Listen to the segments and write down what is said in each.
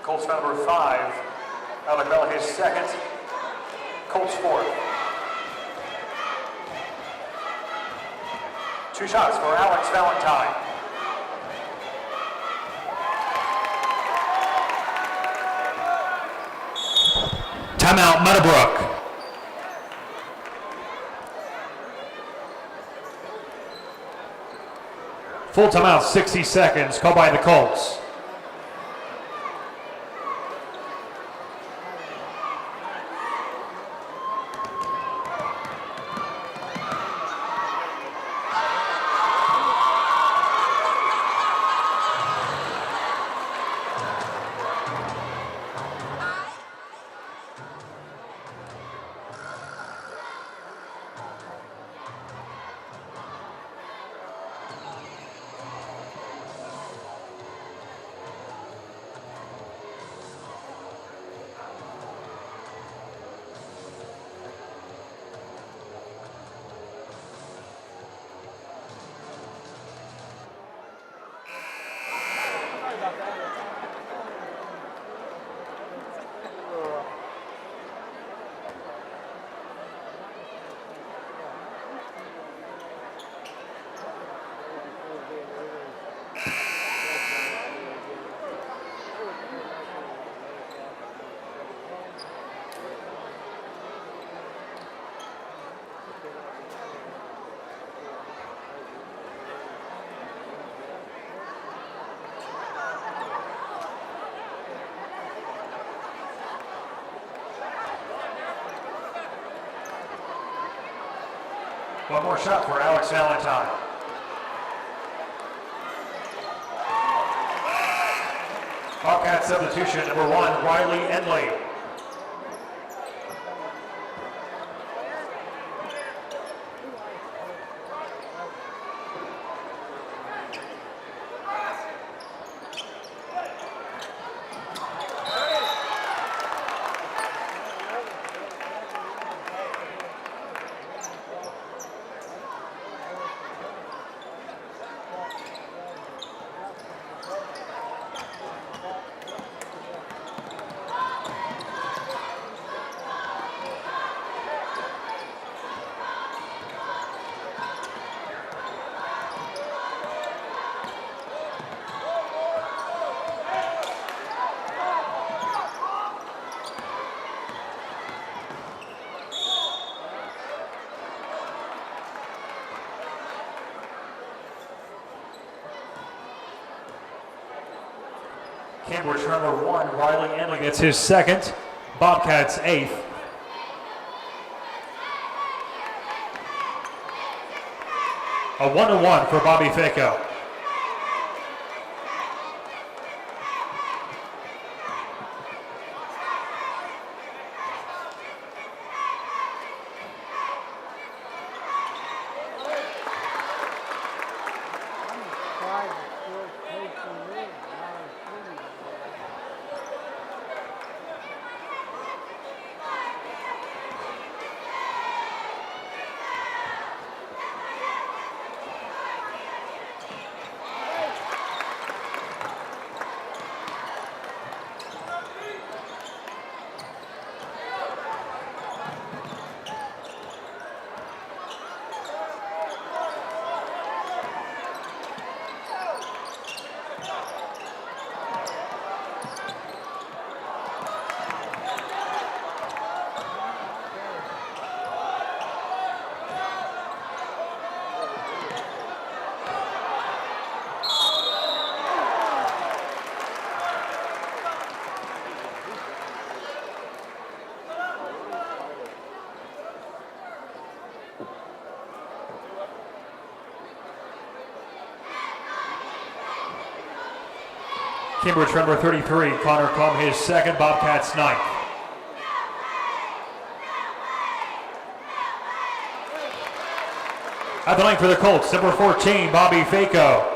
Colts foul number 5. Alec Bell, his second. Colts 4th. 2 shots for Alex Valentine. Timeout, Meadowbrook. Full timeout, 60 seconds, called by the Colts. One more shot for Alex Valentine. Bobcat substitution, number 1, Riley Enley. Cambridge number 1, Riley Enley gets his second. Bobcats 8th. A 1-1 for Bobby Faco. Cambridge number 33, Connor Clum, his second, Bobcats 9th. At the line for the Colts, number 14, Bobby Faco.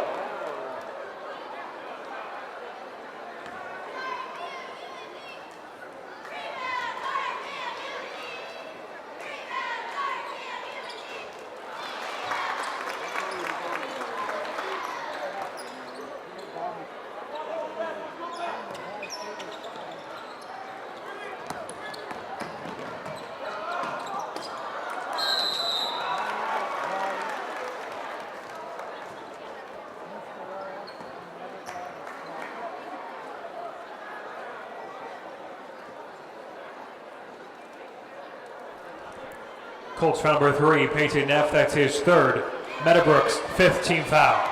Colts foul number 3, Peyton Neff, that's his third. Meadowbrook's 5th team foul.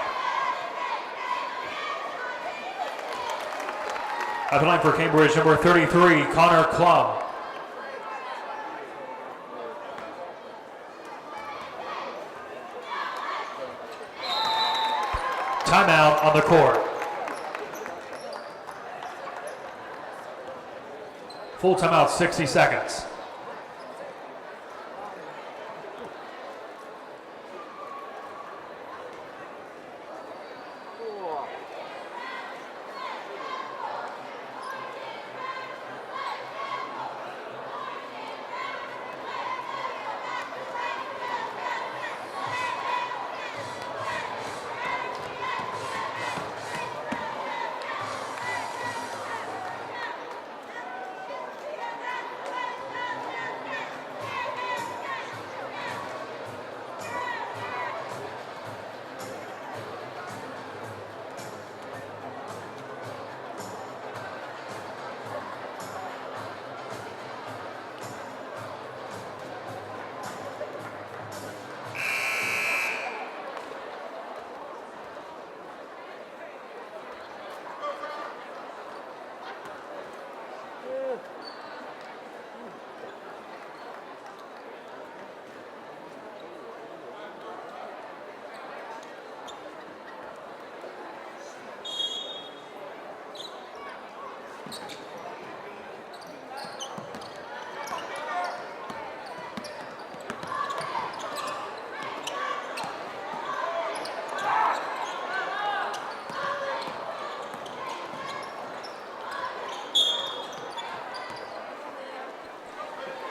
At the line for Cambridge, number 33, Connor Klum. Timeout on the court. Full timeout, 60 seconds.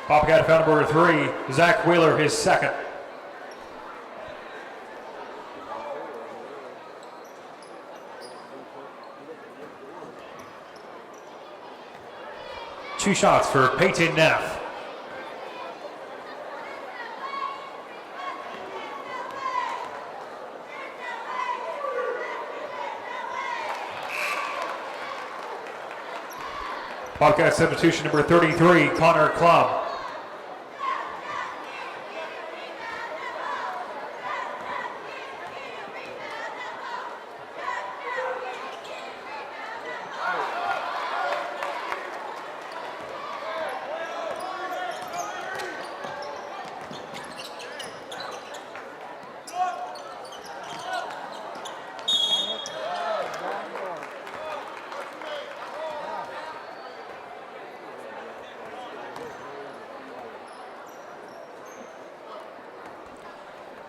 Bobcat foul number 3, Zach Wheeler, his second. Two shots for Peyton Neff. Bobcat substitution number 33, Connor Klum.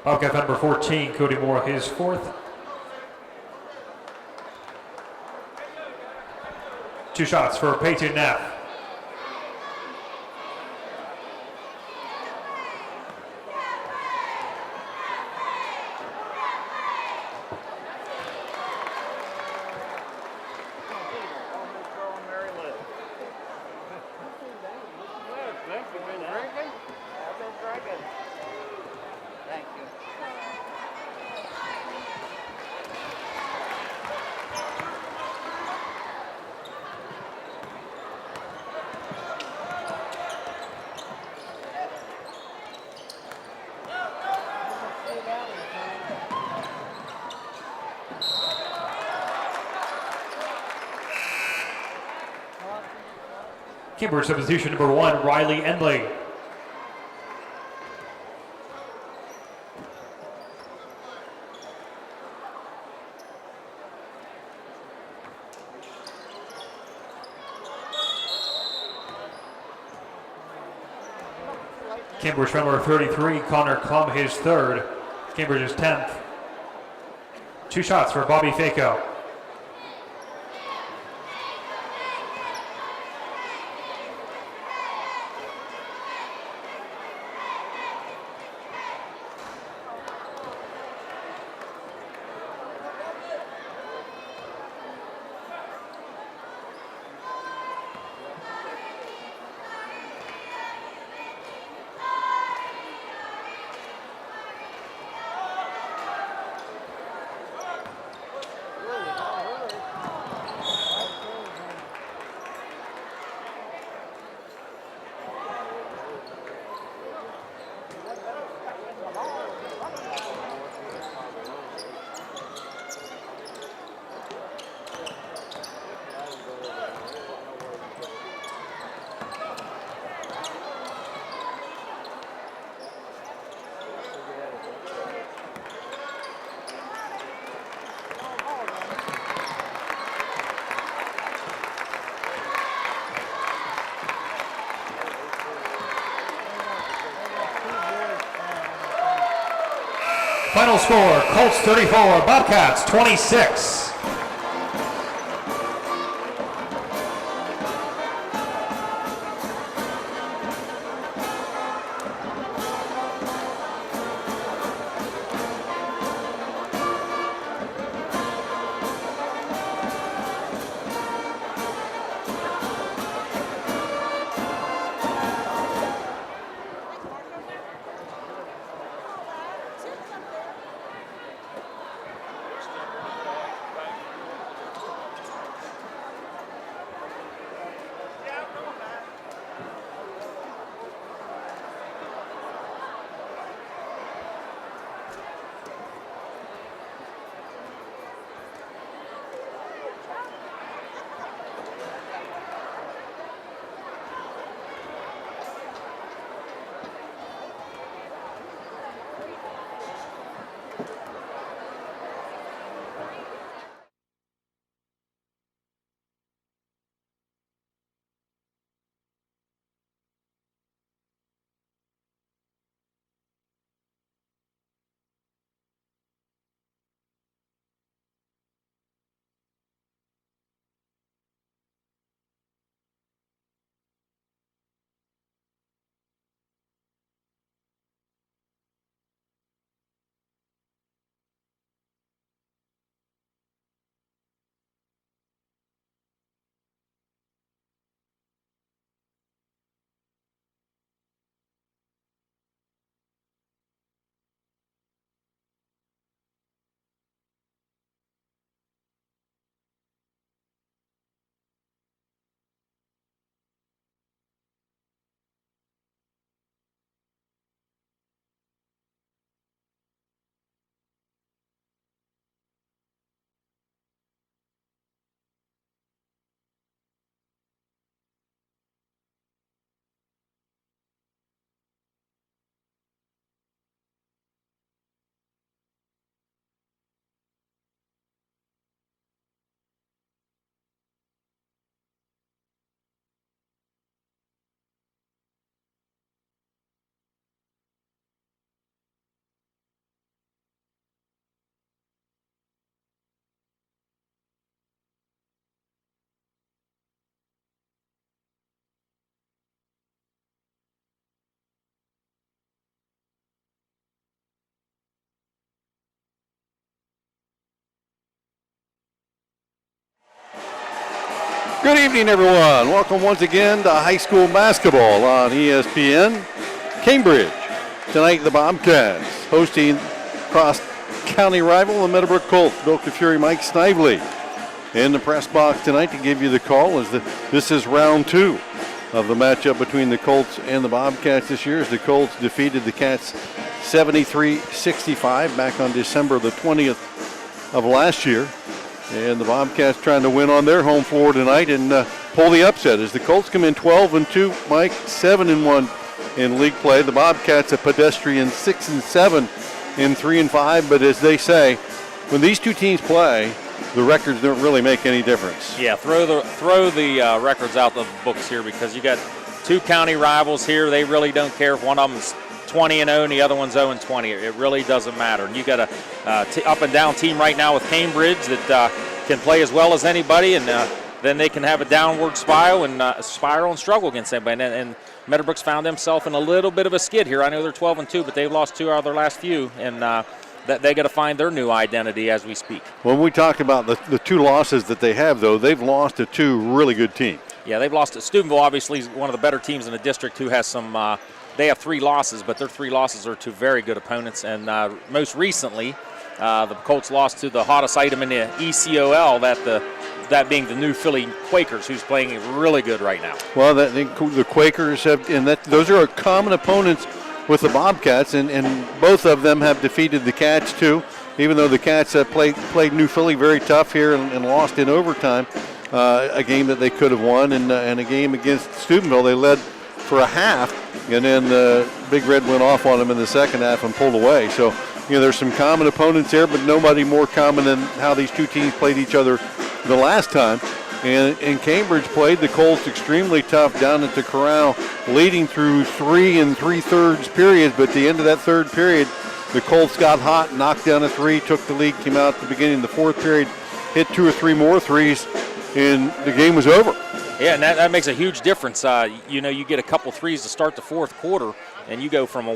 Bobcat number 14, Cody Moore, his fourth. Two shots for Peyton Neff. Cambridge substitution number 1, Riley Endley. Cambridge number 33, Connor Klum, his third. Cambridge's 10th. Two shots for Bobby Faco. Final score, Colts 34, Bobcats 26. Good evening, everyone. Welcome once again to high school basketball on ESPN. Cambridge. Tonight, the Bobcats hosting cross-county rival, the Meadowbrook Colts. Bill Fury, Mike Snively in the press box tonight to give you the call. This is round 2 of the matchup between the Colts and the Bobcats this year, as the Colts defeated the Cats 73-65 back on December the 20th of last year. And the Bobcats trying to win on their home floor tonight and pull the upset as the Colts come in 12-2, Mike, 7-1 in league play. The Bobcats a pedestrian 6-7 in 3-5. But as they say, when these two teams play, the records don't really make any difference. Yeah, throw the records out of the books here, because you got two county rivals here. They really don't care if one of them's 20-0 and the other one's 0-20. It really doesn't matter. And you got a up and down team right now with Cambridge that can play as well as anybody, and then they can have a downward spiral and struggle against anybody. And Meadowbrook's found himself in a little bit of a skid here. I know they're 12-2, but they've lost 2 out of their last few, and that they got to find their new identity as we speak. When we talk about the 2 losses that they have, though, they've lost to 2 really good teams. Yeah, they've lost to Steubenville, obviously one of the better teams in the district, who has some. They have 3 losses, but their 3 losses are to very good opponents. And most recently, the Colts lost to the hottest item in the ECOL, that being the new Philly Quakers, who's playing really good right now. Well, the Quakers have, and those are common opponents with the Bobcats, and both of them have defeated the Cats too. Even though the Cats have played New Philly very tough here and lost in overtime, a game that they could have won, and a game against Steubenville they led for a half, and then Big Red went off on them in the second half and pulled away. So, there's some common opponents there, but nobody more common than how these two teams played each other the last time. And Cambridge played the Colts extremely tough down at the Corral, leading through 3 3/3 periods. But at the end of that third period, the Colts got hot, knocked down a three, took the lead, came out at the beginning of the fourth period, hit 2 or 3 more threes, and the game was over. Yeah, and that makes a huge difference. You get a couple threes to start the fourth quarter, and you go from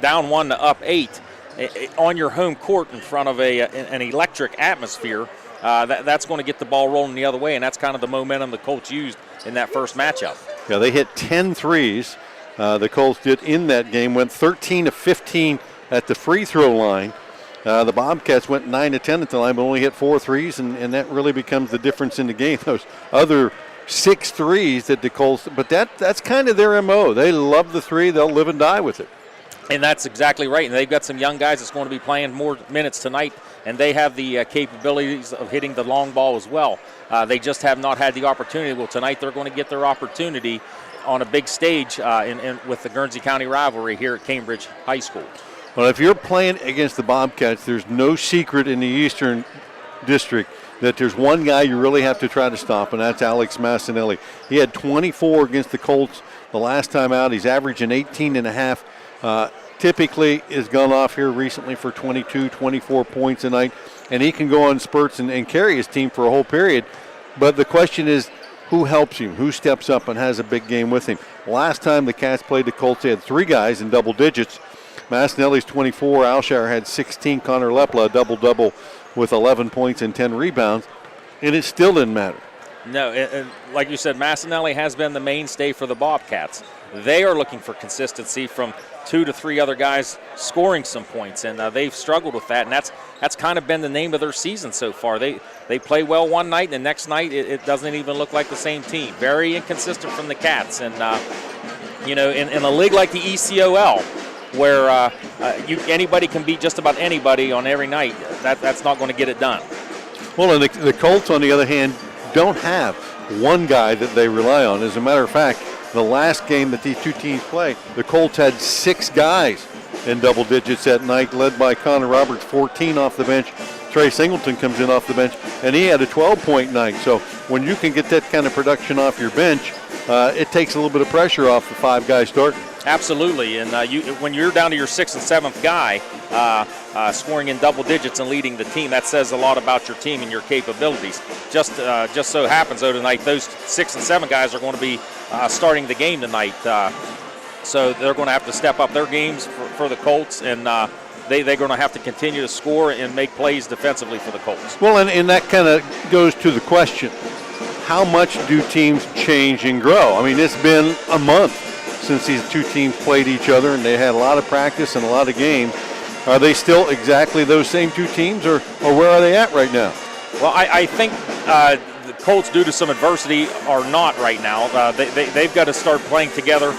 down 1 to up 8 on your home court in front of an electric atmosphere. That's going to get the ball rolling the other way, and that's kind of the momentum the Colts used in that first matchup. Yeah, they hit 10 threes. The Colts did in that game, went 13 to 15 at the free throw line. The Bobcats went 9 to 10 at the line, but only hit 4 threes, and that really becomes the difference in the game. Those other 6 threes that the Colts, but that's kind of their MO. They love the three. They'll live and die with it. And that's exactly right. And they've got some young guys that's going to be playing more minutes tonight, and they have the capabilities of hitting the long ball as well. They just have not had the opportunity. Well, tonight they're going to get their opportunity on a big stage with the Guernsey County rivalry here at Cambridge High School. Well, if you're playing against the Bobcats, there's no secret in the Eastern District that there's one guy you really have to try to stop, and that's Alex Massinelli. He had 24 against the Colts the last time out. He's averaging 18 and a half. Typically has gone off here recently for 22, 24 points a night, and he can go on spurts and carry his team for a whole period. But the question is, who helps him? Who steps up and has a big game with him? Last time the Cats played the Colts, they had 3 guys in double digits. Massinelli's 24, Alshire had 16, Connor Lepla a double-double with 11 points and 10 rebounds, and it still didn't matter. No, and like you said, Massinelli has been the mainstay for the Bobcats. They are looking for consistency from 2 to 3 other guys scoring some points, and they've struggled with that, and that's kind of been the name of their season so far. They play well one night, and the next night it doesn't even look like the same team. Very inconsistent from the Cats, and in a league like the ECOL, where anybody can beat just about anybody on every night, that's not going to get it done. Well, and the Colts, on the other hand, don't have one guy that they rely on. As a matter of fact, the last game that these two teams played, the Colts had 6 guys in double digits that night, led by Connor Roberts, 14 off the bench. Trey Singleton comes in off the bench, and he had a 12-point night. So when you can get that kind of production off your bench, it takes a little bit of pressure off the 5 guys starting. Absolutely, and when you're down to your 6th and 7th guy scoring in double digits and leading the team, that says a lot about your team and your capabilities. Just so happens, though, tonight those 6 and 7 guys are going to be starting the game tonight. So they're going to have to step up their games for the Colts, and they're going to have to continue to score and make plays defensively for the Colts. Well, and that kind of goes to the question, how much do teams change and grow? I mean, it's been a month since these two teams played each other, and they had a lot of practice and a lot of games. Are they still exactly those same two teams, or where are they at right now? Well, I think the Colts, due to some adversity, are not right now. They've got to start playing together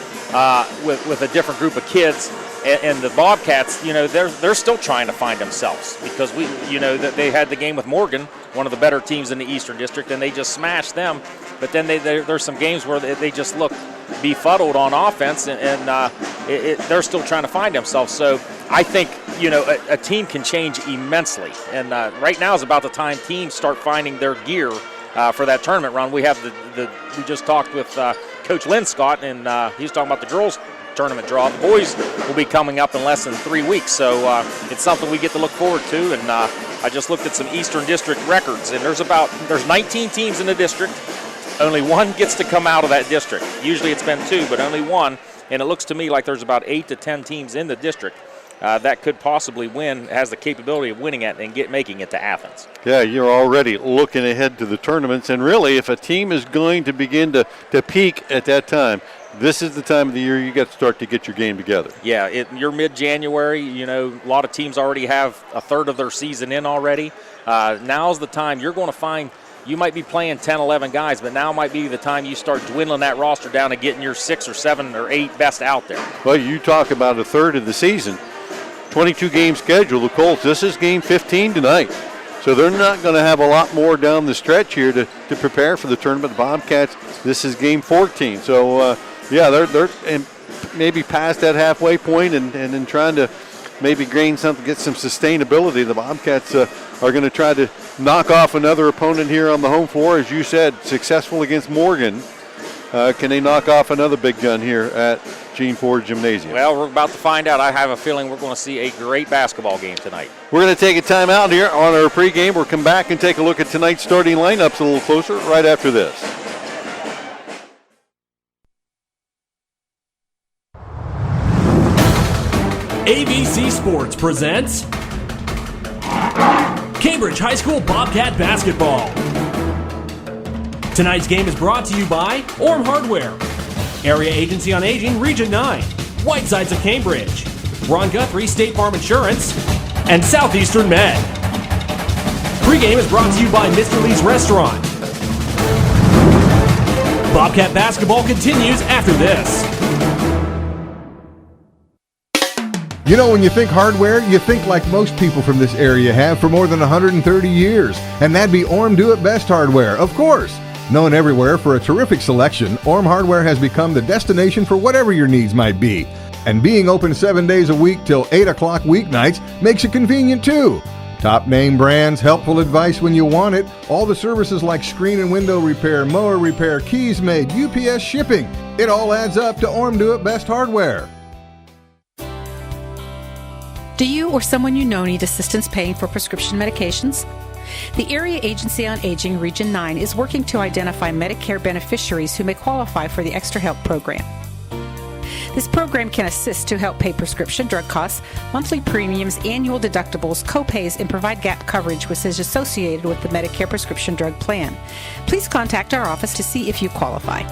with a different group of kids. And the Bobcats, they're still trying to find themselves, because they had the game with Morgan, one of the better teams in the Eastern District, and they just smashed them. But then there's some games where they just look befuddled on offense, and they're still trying to find themselves. So I think a team can change immensely, and right now is about the time teams start finding their gear for that tournament run. We have we just talked with Coach Lynn Scott, and he was talking about the girls' tournament draw. The boys will be coming up in less than 3 weeks, so it's something we get to look forward to. And I just looked at some Eastern District records, and there's 19 teams in the district. Only 1 gets to come out of that district. Usually it's been 2, but only 1. And it looks to me like there's about 8 to 10 teams in the district that could possibly win, has the capability of winning it and making it to Athens. Yeah, you're already looking ahead to the tournaments, and really, if a team is going to begin to peak at that time, this is the time of the year you got to start to get your game together. Yeah, you're mid-January. A lot of teams already have a third of their season in already. Now's the time you're going to find. You might be playing 10, 11 guys, but now might be the time you start dwindling that roster down and getting your 6 or 7 or 8 best out there. Well, you talk about a third of the season, 22-game schedule. The Colts, this is game 15 tonight. So they're not going to have a lot more down the stretch here to prepare for the tournament. The Bobcats, this is game 14. So, they're maybe past that halfway point and then trying to maybe gain something, get some sustainability. The Bobcats are going to try to knock off another opponent here on the home floor. As you said, successful against Morgan. Can they knock off another big gun here at Gene Ford Gymnasium? Well, we're about to find out. I have a feeling we're going to see a great basketball game tonight. We're going to take a time out here on our pregame. We'll come back and take a look at tonight's starting lineups a little closer right after this. ABC Sports presents Cambridge High School Bobcat Basketball. Tonight's game is brought to you by Orm Hardware, Area Agency on Aging, Region 9, Whitesides of Cambridge, Ron Guthrie State Farm Insurance, and Southeastern Med. Pregame is brought to you by Mr. Lee's Restaurant. Bobcat Basketball continues after this. You know, when you think hardware, you think like most people from this area have for more than 130 years. And that'd be Orm Do It Best Hardware, of course. Known everywhere for a terrific selection, Orm Hardware has become the destination for whatever your needs might be. And being open 7 days a week till 8 o'clock weeknights makes it convenient too. Top name brands, helpful advice when you want it, all the services like screen and window repair, mower repair, keys made, UPS shipping. It all adds up to Orm Do It Best Hardware. Do you or someone you know need assistance paying for prescription medications? The Area Agency on Aging Region 9 is working to identify Medicare beneficiaries who may qualify for the Extra Help program. This program can assist to help pay prescription drug costs, monthly premiums, annual deductibles, co-pays, and provide gap coverage which is associated with the Medicare prescription drug plan. Please contact our office to see if you qualify.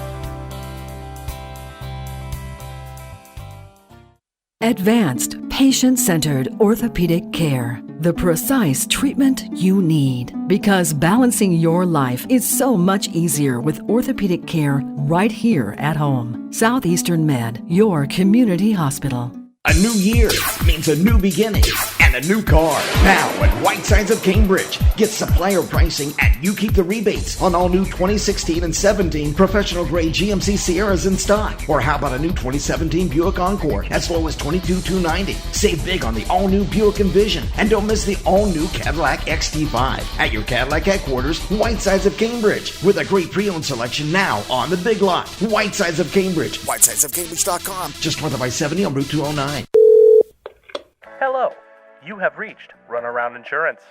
Advanced, patient-centered orthopedic care. The precise treatment you need. Because balancing your life is so much easier with orthopedic care right here at home. Southeastern Med, your community hospital. A new year means a new beginning and a new car. Now at Whitesides of Cambridge, get supplier pricing and you keep the rebates on all new 2016 and 17 professional grade GMC Sierras in stock. Or how about a new 2017 Buick Encore as low as $22,290. Save big on the all new Buick Envision and don't miss the all new Cadillac XT5 at your Cadillac headquarters, Whitesides of Cambridge, with a great pre-owned selection now on the big lot. Whitesides of Cambridge, whitesidesofcambridge.com, just north of I-70 on Route 209. Hello, you have reached Runaround Insurance.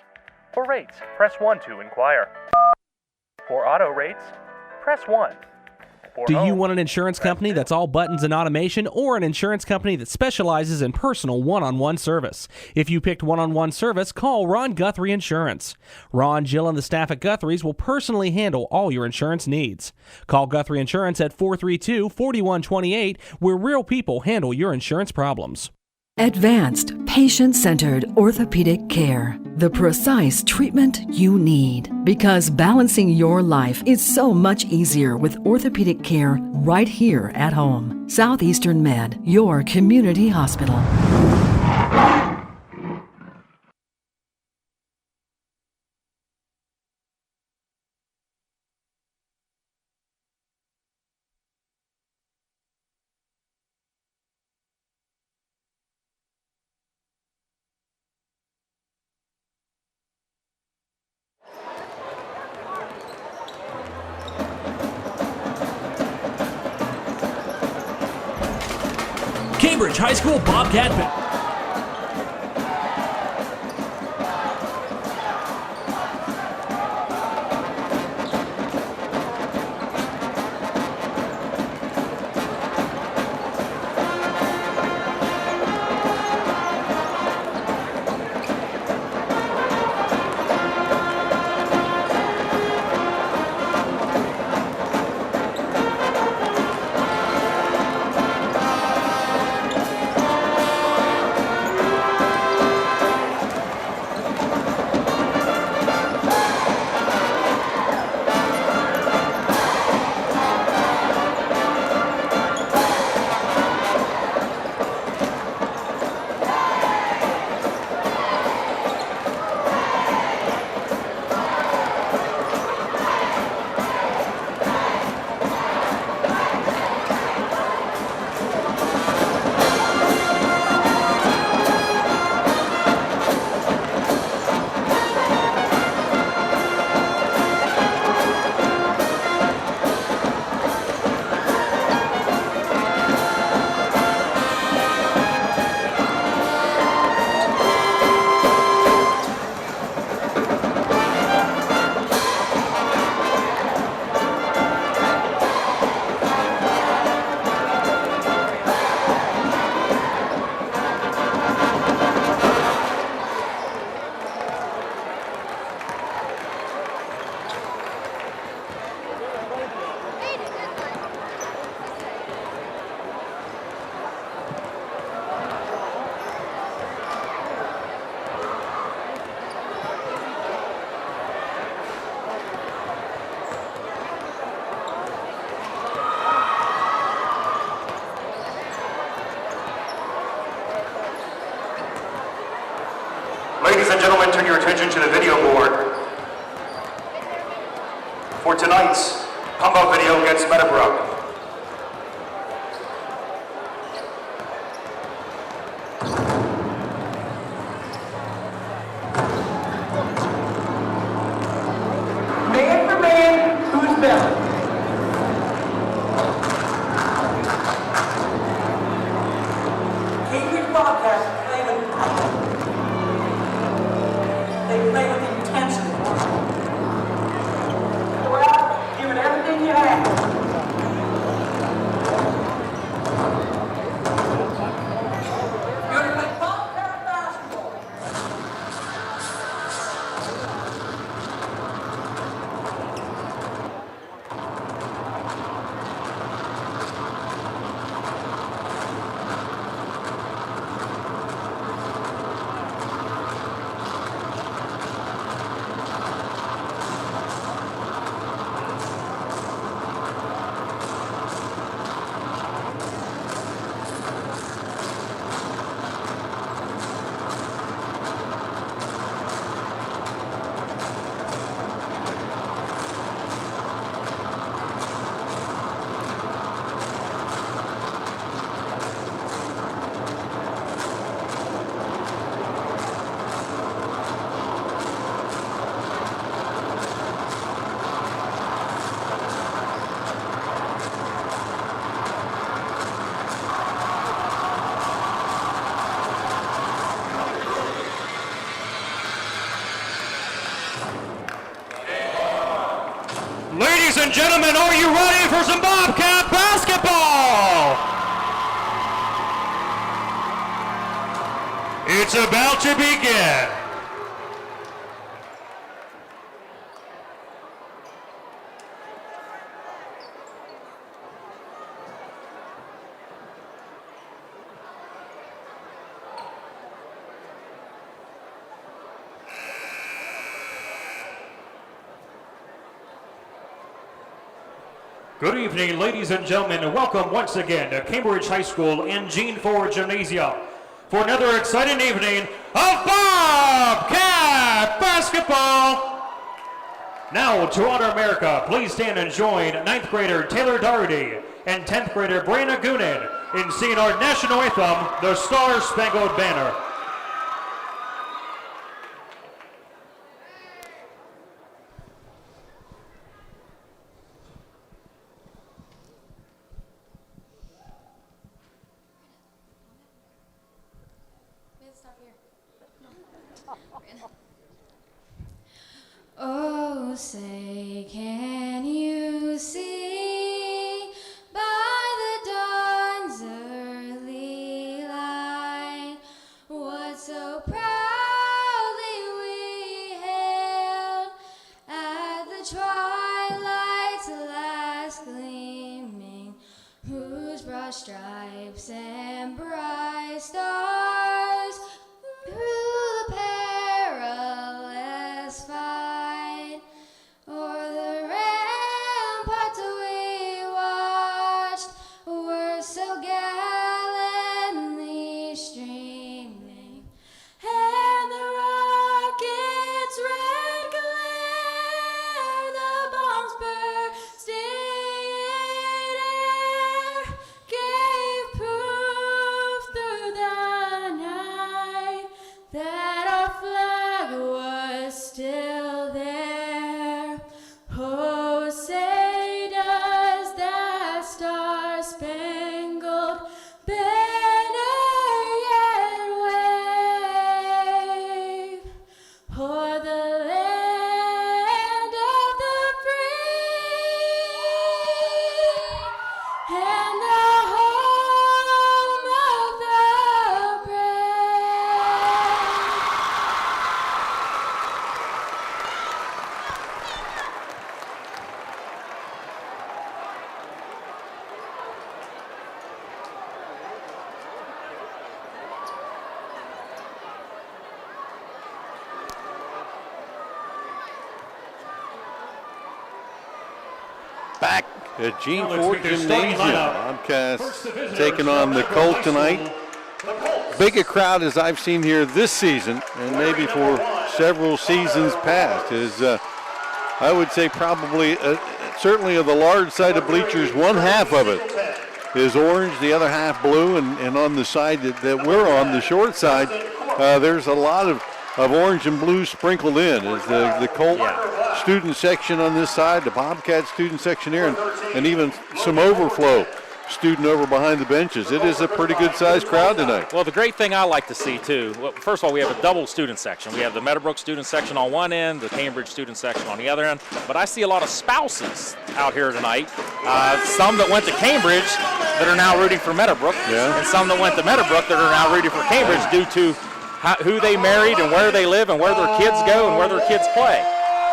For rates, press 1 to inquire. For auto rates, press 1. For Do you home, want an insurance company that's all buttons and automation, or an insurance company that specializes in personal one-on-one service? If you picked one-on-one service, call Ron Guthrie Insurance. Ron, Jill, and the staff at Guthrie's will personally handle all your insurance needs. Call Guthrie Insurance at 432-4128, where real people handle your insurance problems. Advanced, patient-centered orthopedic care. The precise treatment you need. Because balancing your life is so much easier with orthopedic care right here at home. Southeastern Med, your community hospital. Cambridge High School Bobcat. Ladies and gentlemen, turn your attention to the video board. For tonight's combo video against Meadowbrook. Man for man, who's better? Cambridge Bobcats play with intensity. Go out, give it everything you have. You're going to play Bobcat basketball. Ladies and gentlemen, are you ready for some Bobcat basketball? It's about to begin. Good evening, ladies and gentlemen, and welcome once again to Cambridge High School and Gene Ford Gymnasium for another exciting evening of Bobcat basketball. Now, to honor America, please stand and join 9th grader Taylor Doherty and 10th grader Brianna Goonan in singing our national anthem, the Star Spangled Banner. Oh, say, can you see by the dawn's early light what so proudly we hailed at the twilight's last gleaming, whose broad stripes and bright stars through the perilous fight o'er the ramparts we watched were so gallantly streaming, and the rocket's red glare, the bombs bursting in air, gave proof through the night that our flag was still there. Oh, say does that star-spangled banner yet wave o'er the land of the free and the home of the brave? Back at Gene Now let's Ford get their starting Gymnasium. lineup. Bobcats First, the visitors taking on from the Meadowbrook Colt High tonight. School. big a crowd as I've seen here this season, and maybe for several seasons past, is I would say probably, certainly of the large side of bleachers, one half of it is orange, the other half blue, and on the side that we're on, the short side, there's a lot of orange and blue sprinkled in. Is the Colt student section on this side, the Bobcat student section here, and even some overflow student over behind the benches. It is a pretty good-sized crowd tonight. Well, the great thing I like to see, too, well, first of all, we have a double student section. We have the Meadowbrook student section on one end, the Cambridge student section on the other end, but I see a lot of spouses out here tonight. Some that went to Cambridge that are now rooting for Meadowbrook, and some that went to Meadowbrook that are now rooting for Cambridge due to who they married and where they live and where their kids go and where their kids play.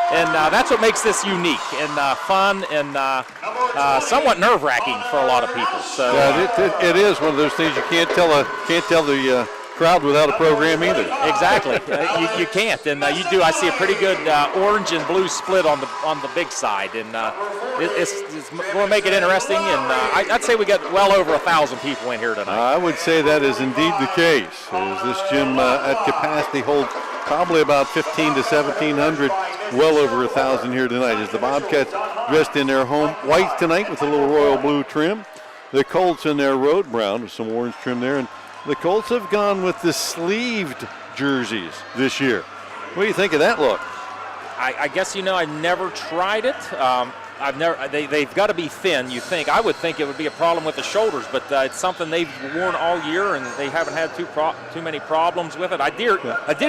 And that's what makes this unique and fun and somewhat nerve-wracking for a lot of people. So it is one of those things you can't tell the crowd without a program either. Exactly, you can't. And you do. I see a pretty good orange and blue split on the big side, and it's going to make it interesting. And I'd say we got well over 1,000 people in here tonight. I would say that is indeed the case. As this gym at capacity holds probably about 1,500 to 1,700. Well over 1,000 here tonight as the Bobcats dressed in their home whites tonight with a little royal blue trim. The Colts in their road brown with some orange trim there. And the Colts have gone with the sleeved jerseys this year. What do you think of that look? I guess, I never tried it. They've got to be thin, you think. I would think it would be a problem with the shoulders, but it's something they've worn all year, and they haven't had too many problems with it. I did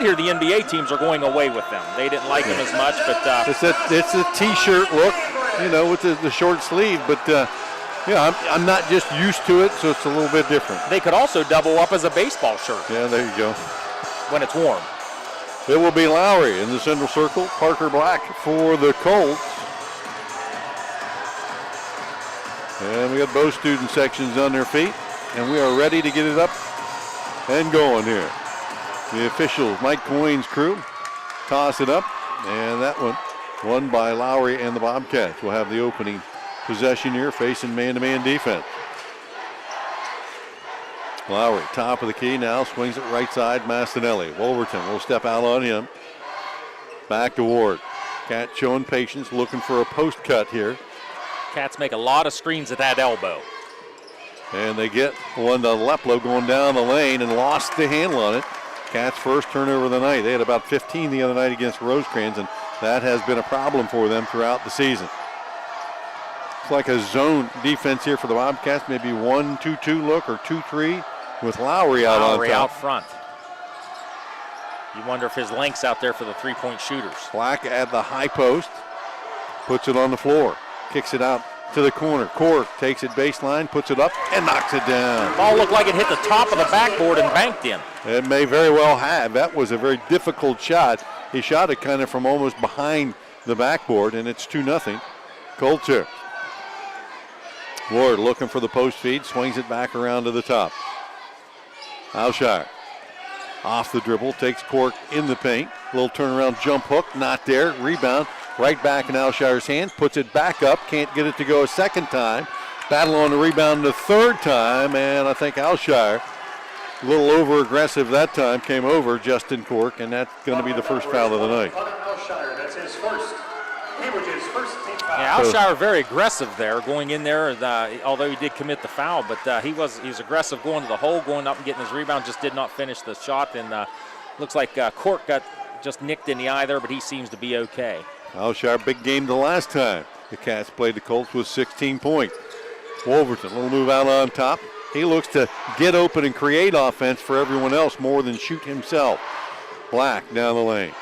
hear the NBA teams are going away with them. They didn't like them as much, but it's a T-shirt look, with the short sleeve, but I'm not just used to it, so it's a little bit different. They could also double up as a baseball shirt. Yeah, there you go. When it's warm. It will be Lowry in the center circle, Parker Black for the Colts. And we got both student sections on their feet, and we are ready to get it up and going here. The officials, Mike Coyne's crew, toss it up, and that one won by Lowry and the Bobcats. We'll have the opening possession here facing man-to-man defense. Lowry, top of the key now, swings it right side, Mastinelli. Wolverton will step out on him. Back to Ward. Cat showing patience, looking for a post cut here. Cats make a lot of screens at that elbow. And they get one to Leplo going down the lane and lost the handle on it. Cats' first turnover of the night. They had about 15 the other night against Rosecrans, and that has been a problem for them throughout the season. It's like a zone defense here for the Bobcats, maybe 1-2-2 look or 2-3 with Lowry out on top. Lowry out front. You wonder if his length's out there for the three-point shooters. Black at the high post, puts it on the floor. Kicks it out to the corner. Cork takes it baseline, puts it up, and knocks it down. Ball looked like it hit the top of the backboard and banked in. It may very well have. That was a very difficult shot. He shot it kind of from almost behind the backboard, and it's 2-0. Colts here. Ward looking for the post feed, swings it back around to the top. Alshire off the dribble, takes Cork in the paint. Little turnaround jump hook, not there. Rebound. Right back in Alshire's hands, puts it back up, can't get it to go a second time. Battle on the rebound the third time, and I think Alshire, a little over-aggressive that time, came over Justin Cork, and that's going to be the first foul of the night. Alshire, that's his first, Cambridge's first team foul. Yeah, Alshire very aggressive there, going in there, although he did commit the foul, but he was aggressive going to the hole, going up and getting his rebound, just did not finish the shot, and looks like Cork got just nicked in the eye there, but he seems to be okay. Alshire, big game the last time the Cats played the Colts with 16 points. Wolverton, little move out on top. He looks to get open and create offense for everyone else more than shoot himself. Black down the lane.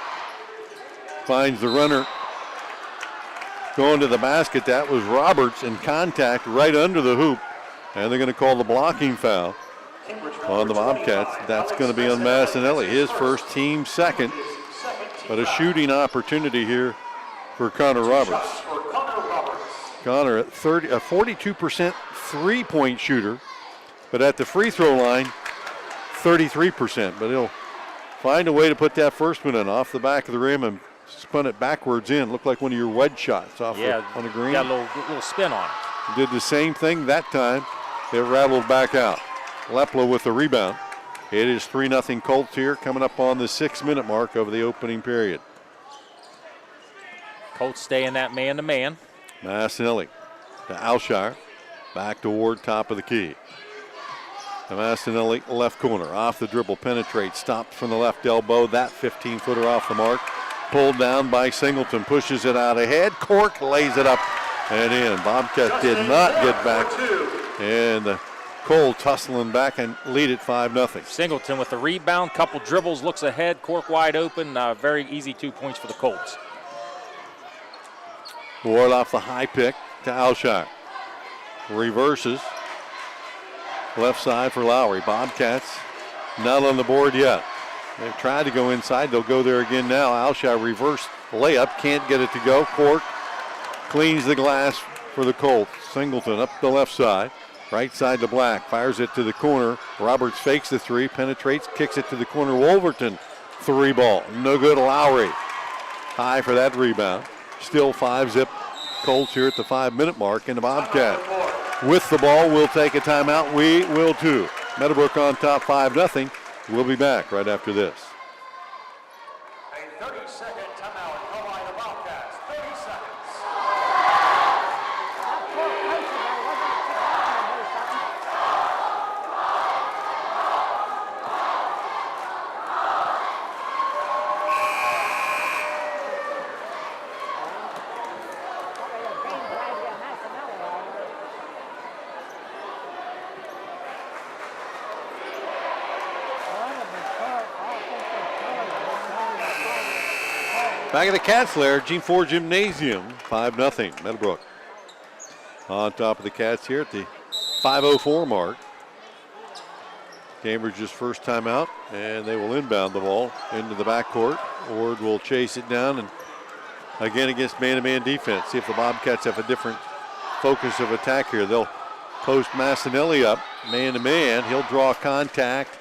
Finds the runner going to the basket. That was Roberts in contact right under the hoop. And they're going to call the blocking foul on the Bobcats. That's going to be on Massinelli, his first, team second. But a shooting opportunity here for Connor Roberts. Connor at 42% three-point shooter, but at the free throw line, 33%. But he'll find a way to put that first one in off the back of the rim and spun it backwards in. Looked like one of your wedge shots off on the green. Got a little spin on it. Did the same thing that time. It rattled back out. Leplo with the rebound. It is 3-0 Colts here, coming up on the 6-minute mark of the opening period. Colts stay in that man-to-man. Massinelli to Alshire. Back to Ward, top of the key. To Massinelli, left corner. Off the dribble, penetrates, stopped from the left elbow. That 15-footer off the mark. Pulled down by Singleton, pushes it out ahead. Cork lays it up and in. Bobcats did not get back. And the Colts hustling back and lead it 5-0. Singleton with the rebound, couple dribbles, looks ahead, Cork wide open. Very easy 2 points for the Colts. Ward off the high pick to Alshire. Reverses. Left side for Lowry. Bobcats not on the board yet. They've tried to go inside. They'll go there again now. Alshire reverse layup. Can't get it to go. Cork cleans the glass for the Colts. Singleton up the left side. Right side to Black. Fires it to the corner. Roberts fakes the three. Penetrates. Kicks it to the corner. Wolverton. 3 ball. No good. Lowry. High for that rebound. Still 5-zip Colts here at the 5-minute mark. And the Bobcat with the ball will take a timeout. We will too. Meadowbrook on top 5-0. We'll be back right after this. A 30-second timeout called by the Bobcats. 30 seconds. Back at the Cats Lair, G4 Gymnasium, 5-0, Meadowbrook. On top of the Cats here at the 5:04 mark. Cambridge's first time out, and they will inbound the ball into the backcourt. Ward will chase it down, and again against man-to-man defense. See if the Bobcats have a different focus of attack here. They'll post Massinelli up, man-to-man. He'll draw contact.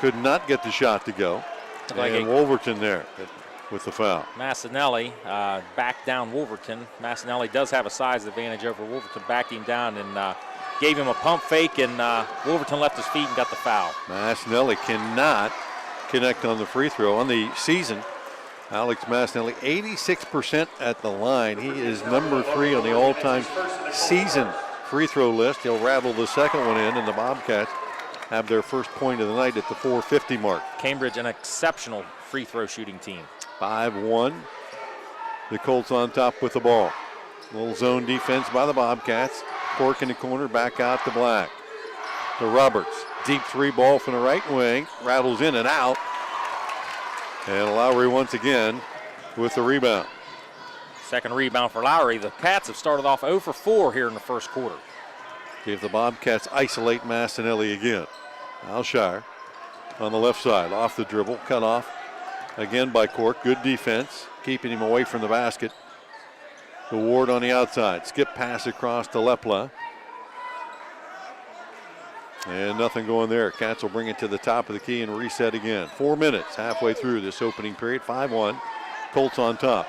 Could not get the shot to go. And Wolverton there with the foul. Massinelli backed down Wolverton. Massinelli does have a size advantage over Wolverton. Backed him down and gave him a pump fake, and Wolverton left his feet and got the foul. Massinelli cannot connect on the free throw. On the season, Alex Massinelli, 86% at the line. He is number 3 on the all-time season free throw list. He'll rattle the second one in, and the Bobcats have their first point of the night at the 4:50 mark. Cambridge, an exceptional free throw shooting team. 5-1. The Colts on top with the ball. Little zone defense by the Bobcats. Cork in the corner, back out to Black. To Roberts. Deep 3 ball from the right wing. Rattles in and out. And Lowry once again with the rebound. Second rebound for Lowry. The Cats have started off 0 for 4 here in the first quarter. See if the Bobcats isolate Massinelli again. Alshire on the left side, off the dribble, cut off again by Cork. Good defense, keeping him away from the basket. The Ward on the outside. Skip pass across to Lepla. And nothing going there. Cats will bring it to the top of the key and reset again. 4 minutes halfway through this opening period. 5-1. Colts on top.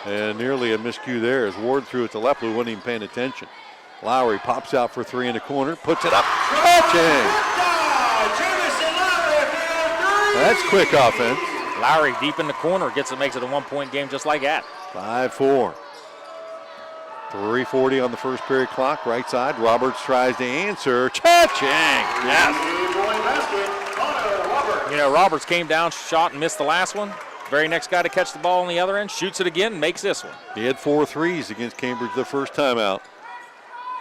And nearly a miscue there as Ward threw it to Lepla, who wasn't even paying attention. Lowry pops out for 3 in the corner, puts it up. That's quick offense. Lowry deep in the corner makes it a 1-point game just like that. 5-4. 3:40 on the first period clock. Right side. Roberts tries to answer. Cha-ching. Yes. You know, Roberts came down, shot, and missed the last one. Very next guy to catch the ball on the other end, shoots it again, makes this one. He had 4 threes against Cambridge the first time out.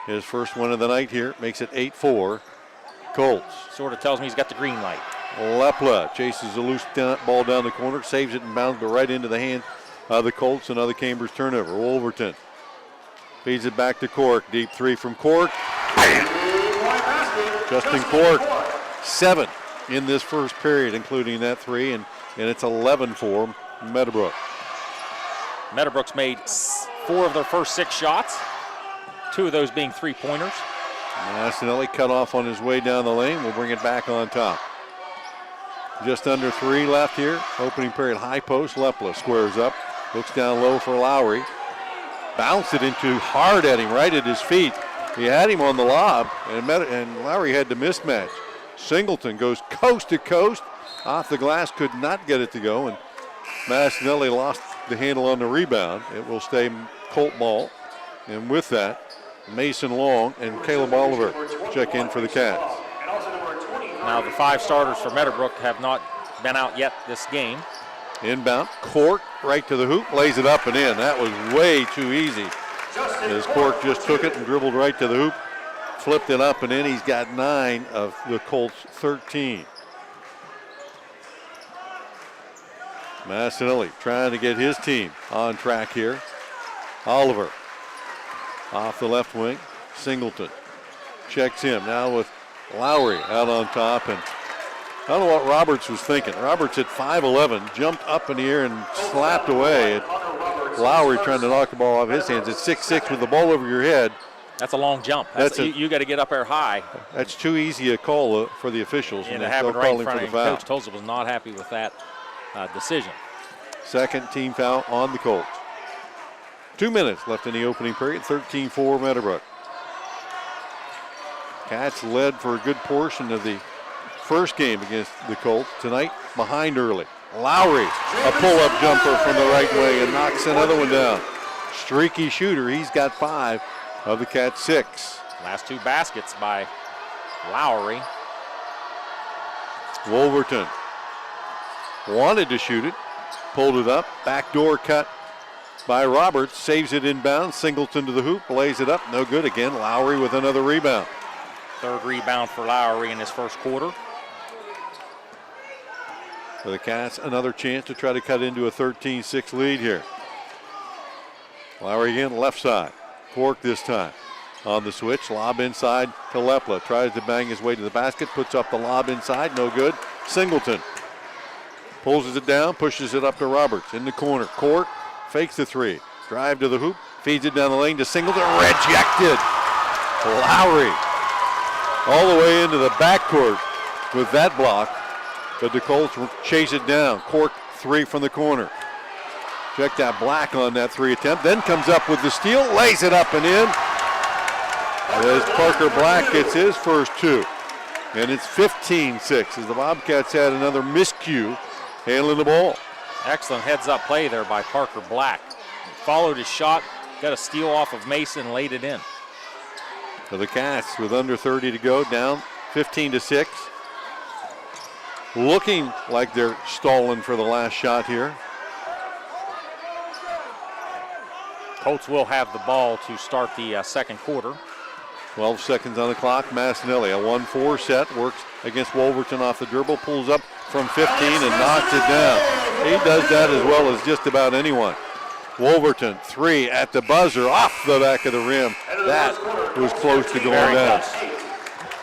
His first one of the night here makes it 8-4. Colts. Sort of tells me he's got the green light. Lepla chases a loose ball down the corner, saves it and bounds, but right into the hand of the Colts. Another Cambridge turnover. Wolverton feeds it back to Cork. Deep 3 from Cork. Justin Cork, 7 in this first period, including that 3, and it's 11 for Meadowbrook. Meadowbrook's made 4 of their first 6 shots. 2 of those being 3-pointers. Massinelli cut off on his way down the lane. We'll bring it back on top. Just under 3 left here. Opening period high post. Lepla squares up. Looks down low for Lowry. Bounced it into hard at him, right at his feet. He had him on the lob, and Lowry had the mismatch. Singleton goes coast to coast. Off the glass, could not get it to go, and Massinelli lost the handle on the rebound. It will stay Colt ball. And with that, Mason Long and Caleb Oliver check in for the Cats. Now the 5 starters for Meadowbrook have not been out yet this game. Inbound, Cork right to the hoop, lays it up and in. That was way too easy. As Cork just took it and dribbled right to the hoop, flipped it up and in. He's got 9 of the Colts' 13. Massinelli trying to get his team on track here. Oliver off the left wing. Singleton checks him now with Lowry out on top. And I don't know what Roberts was thinking. Roberts at 5'11", jumped up in the air and slapped away. Lowry trying to knock the ball off his hands. At 6'6" with the ball over your head. That's a long jump. You got to get up there high. That's too easy a call for the officials. And to have it right in front of him. Coach Tulsa was not happy with that decision. Second team foul on the Colts. 2 minutes left in the opening period. 13-4 Meadowbrook. Cats led for a good portion of the first game against the Colts. Tonight, behind early. Lowry, a pull-up jumper from the right wing and knocks another one down. Streaky shooter. He's got 5 of the Cats' 6. Last 2 baskets by Lowry. Wolverton wanted to shoot it, pulled it up, backdoor cut by Roberts, saves it inbound. Singleton to the hoop, lays it up, no good again. Lowry with another rebound. 3rd rebound for Lowry in his first quarter. For the Cats, another chance to try to cut into a 13-6 lead here. Lowry again, left side. Cork this time on the switch. Lob inside to Lepla. Tries to bang his way to the basket. Puts up the lob inside. No good. Singleton pulls it down. Pushes it up to Roberts. In the corner. Cork fakes the 3. Drive to the hoop. Feeds it down the lane to Singleton. Rejected. Lowry all the way into the backcourt with that block. But the Colts chase it down. Cork 3 from the corner. Check that Black on that 3 attempt. Then comes up with the steal. Lays it up and in. As Parker Black gets his first 2. And it's 15-6 as the Bobcats had another miscue handling the ball. Excellent heads-up play there by Parker Black. Followed his shot, got a steal off of Mason, laid it in. So the Cats with under 30 to go, down 15-6. Looking like they're stalling for the last shot here. Colts will have the ball to start the second quarter. 12 seconds on the clock. Massinelli, a 1-4 set, works against Wolverton off the dribble, pulls up from 15 and knocks it down. He does that as well as just about anyone. Wolverton, 3 at the buzzer, off the back of the rim. That was close to going down.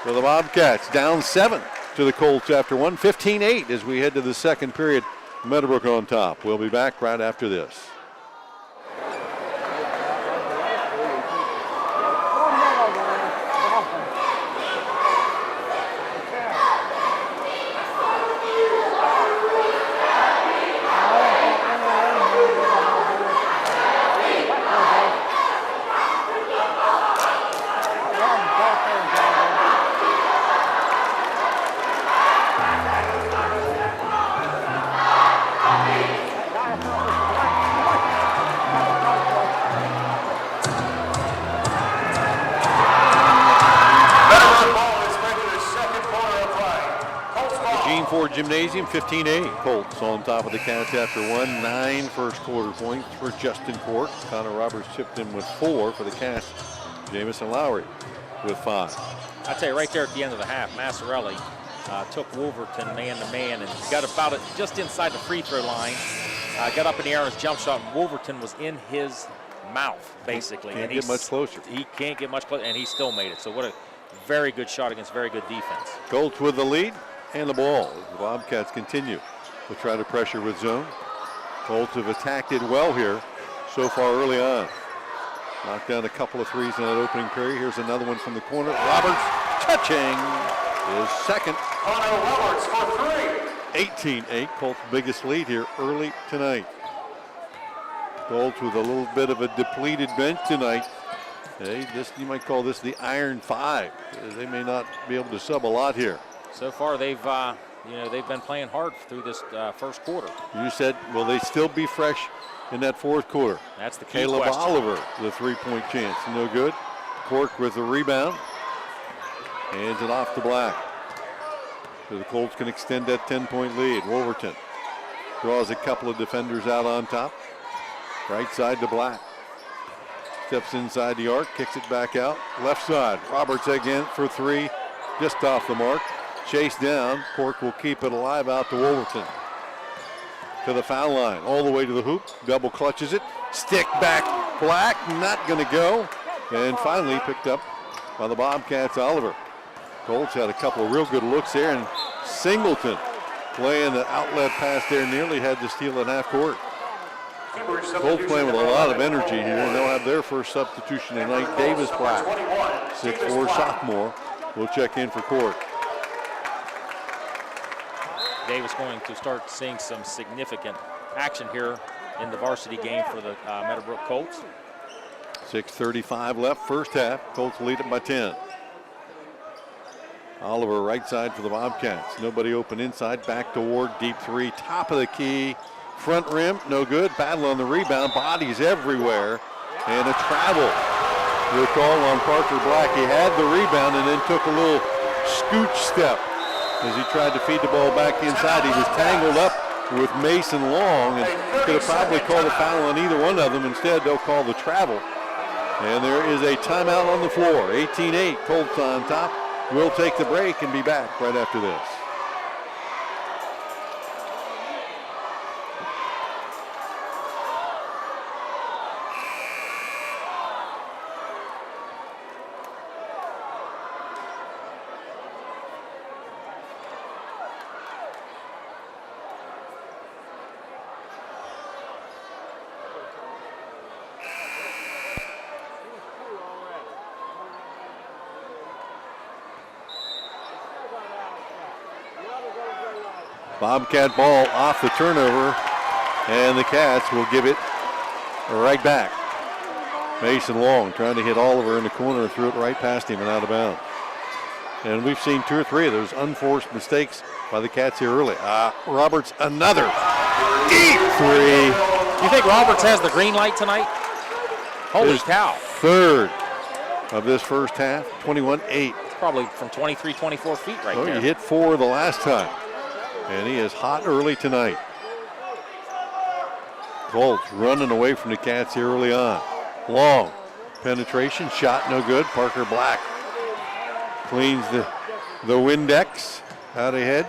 So the Bobcats down 7 to the Colts after 1, 15-8 as we head to the second period. Meadowbrook on top. We'll be back right after this. Gymnasium, 15-8. Colts on top of the Cats after 1. 9 first quarter points for Justin Cork. Connor Roberts chipped in with 4 for the Cats. Jamison Lowry with 5. I tell you, right there at the end of the half, Massarelli took Wolverton man-to-man and got about it just inside the free throw line. Got up in the air on his jump shot, and Wolverton was in his mouth, basically. Can't get much closer. He can't get much closer, and he still made it. So what a very good shot against very good defense. Colts with the lead and the ball. The Bobcats continue to try to pressure with zone. Colts have attacked it well here so far early on. Knocked down a couple of threes in that opening period. Here's another one from the corner. Roberts touching his second. Connor Roberts for 3. 18-8. Colts' biggest lead here early tonight. Colts with a little bit of a depleted bench tonight. You might call this the Iron 5. They may not be able to sub a lot here. So far, they've been playing hard through this first quarter. You said, will they still be fresh in that fourth quarter? That's the key Caleb question. Oliver, the three-point chance. No good. Cork with the rebound. Hands it off to Black. So the Colts can extend that 10-point lead. Wolverton draws a couple of defenders out on top. Right side to Black. Steps inside the arc, kicks it back out. Left side, Roberts again for three. Just off the mark. Chase down. Cork will keep it alive out to Wolverton. To the foul line, all the way to the hoop. Double clutches it. Stick back, Black, not going to go. And finally picked up by the Bobcats, Oliver. Colts had a couple of real good looks there, and Singleton playing the outlet pass there, nearly had to steal at half court. Colts playing with a lot of energy here, and they'll have their first substitution tonight. Davis Black, 6'4" sophomore, will check in for Cork. Davis going to start seeing some significant action here in the varsity game for the Meadowbrook Colts. 6:35 left, first half. Colts lead it by 10. Oliver right side for the Bobcats. Nobody open inside, back to Ward, deep three, top of the key. Front rim, no good. Battle on the rebound, bodies everywhere. And a travel. The call on Parker Black. He had the rebound and then took a little scooch step as he tried to feed the ball back inside. He was tangled up with Mason Long and could have probably called a foul on either one of them. Instead, they'll call the travel. And there is a timeout on the floor. 18-8, Colts on top. We'll take the break and be back right after this. Bobcat ball off the turnover, and the Cats will give it right back. Mason Long trying to hit Oliver in the corner, threw it right past him and out of bounds. And we've seen two or three of those unforced mistakes by the Cats here early. Roberts, another deep three. You think Roberts has the green light tonight? Holy cow. Third of this first half, 21-8. It's probably from 23, 24 feet right there. He hit four the last time. And he is hot early tonight. Colts running away from the Cats here early on. Long penetration, shot no good. Parker Black cleans the Windex out ahead.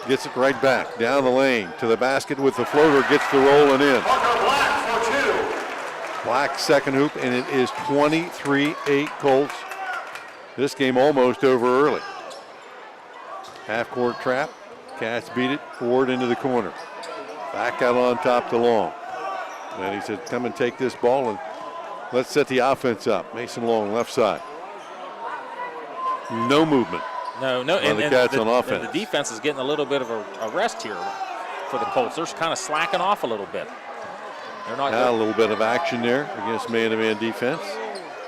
Gets it right back down the lane to the basket with the floater. Gets the rolling in. Parker Black for two. Black second hoop, and it is 23-8 Colts. This game almost over early. Half court trap. Cats beat it. Ward into the corner. Back out on top to Long. And he said, come and take this ball and let's set the offense up. Mason Long, left side. No movement. No. And the Cats on offense. And the defense is getting a little bit of a rest here for the Colts. They're kind of slacking off a little bit. They're not a little bit of action there against man-to-man defense.